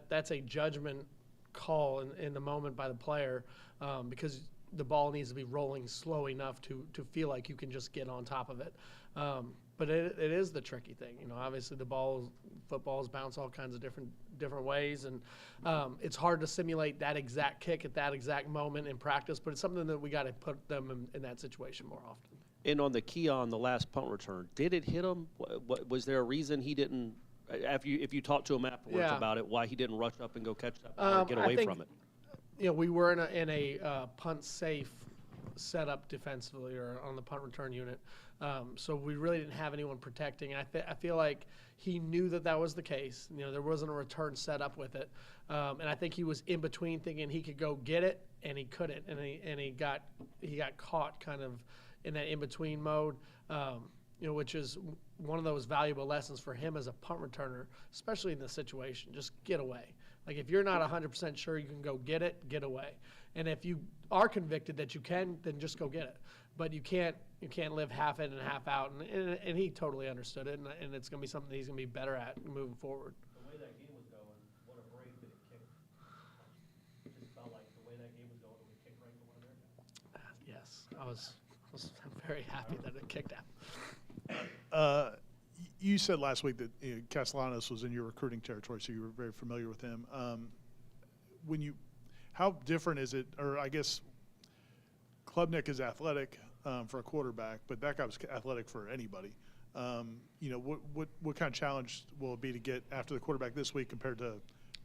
that's a judgment call in the moment by the player, because the ball needs to be rolling slow enough to feel like you can just get on top of it. But it is the tricky thing. Obviously footballs bounce all kinds of different ways, and it's hard to simulate that exact kick at that exact moment in practice, but it's something that we got to put them in that situation more often. And on the Keon, the last punt return, did it hit him? Was there a reason he didn't, if you talked to him afterwards about it, why he didn't rush up and go catch that ball or get away from it? we were in a punt safe setup defensively or on the punt return unit. So we really didn't have anyone protecting. And I feel like he knew that was the case. There wasn't a return set up with it. And I think he was in between thinking he could go get it, and he couldn't. And he got caught kind of in that in-between mode, which is one of those valuable lessons for him as a punt returner, especially in this situation. Just get away. Like, if you're not 100% sure you can go get it, get away. And if you are convicted that you can, then just go get it. But you can't live half in and half out. And he totally understood it, and it's going to be something that he's going to be better at moving forward. The way that game was going, what a break that it kicked. It just felt like the way that game was going, it would kick right to one of their guys. Yes, I was very happy that it kicked out. You said last week that Castellanos was in your recruiting territory, so you were very familiar with him. How different is it, or I guess Klubnik is athletic for a quarterback, but that guy was athletic for anybody. What kind of challenge will it be to get after the quarterback this week compared to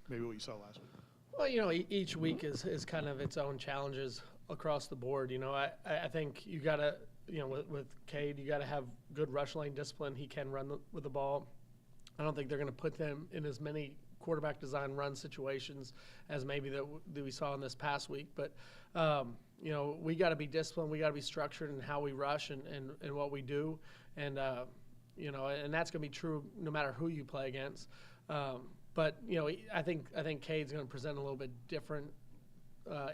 maybe what you saw last week? Well, each week is kind of its own challenges across the board. I think you got to, with Cade, you got to have good rush lane discipline. He can run with the ball. I don't think they're going to put them in as many quarterback design run situations as maybe that we saw in this past week. But, we got to be disciplined. We got to be structured in how we rush and what we do. And that's going to be true no matter who you play against. But I think Cade's going to present a little bit different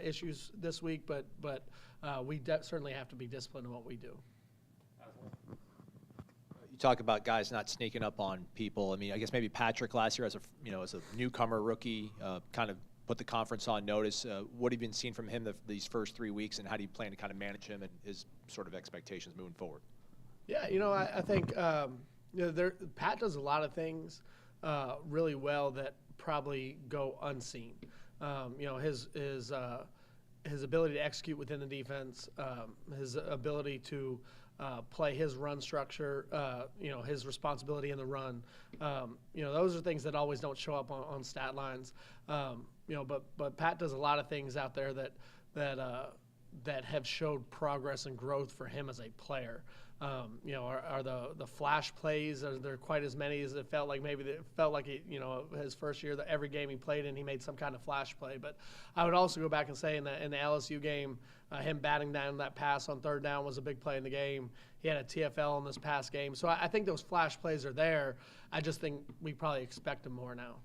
issues this week, but we certainly have to be disciplined in what we do. You talk about guys not sneaking up on people. I mean, I guess maybe Patrick last year as a newcomer rookie, kind of put the conference on notice. What have you been seeing from him these first 3 weeks, and how do you plan to kind of manage him and his sort of expectations moving forward? Yeah, I think Pat does a lot of things really well that probably go unseen. His ability to execute within the defense, his ability to play his run structure, his responsibility in the run. Those are things that always don't show up on stat lines. But Pat does a lot of things out there that have showed progress and growth for him as a player. Are the flash plays, are there quite as many as it felt like? Maybe it felt like his first year that every game he played in, he made some kind of flash play. But I would also go back and say in the LSU game, him batting down that pass on third down was a big play in the game. He had a TFL in this past game. So I think those flash plays are there. I just think we probably expect them more now.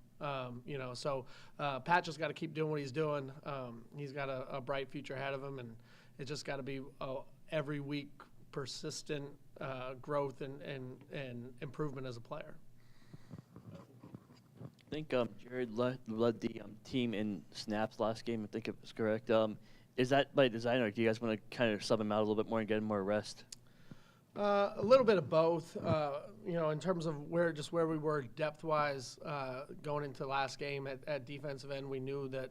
So Pat just got to keep doing what he's doing. He's got a bright future ahead of him, and it's just got to be every week persistent growth and improvement as a player. I think Jared led the team in snaps last game. I think it was correct. Is that by design, or do you guys want to kind of sub him out a little bit more and get him more rest? A little bit of both. In terms of where we were depth-wise going into last game at defensive end, we knew that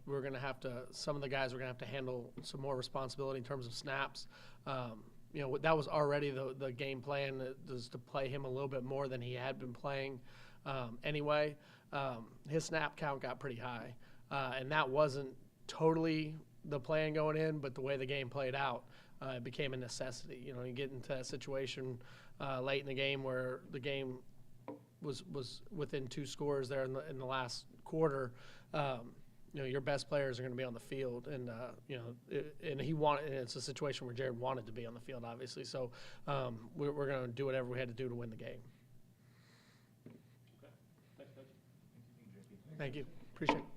we're going to have to. Some of the guys were going to have to handle some more responsibility in terms of snaps. That was already the game plan, was to play him a little bit more than he had been playing. Anyway, his snap count got pretty high, and that wasn't totally the plan going in, but the way the game played out, it became a necessity. You get into that situation late in the game where the game was within 2 scores there in the last quarter. Your best players are going to be on the field, and and it's a situation where Jared wanted to be on the field, obviously. So we're going to do whatever we had to do to win the game. Okay. Thanks, Coach. Thank you. Appreciate it.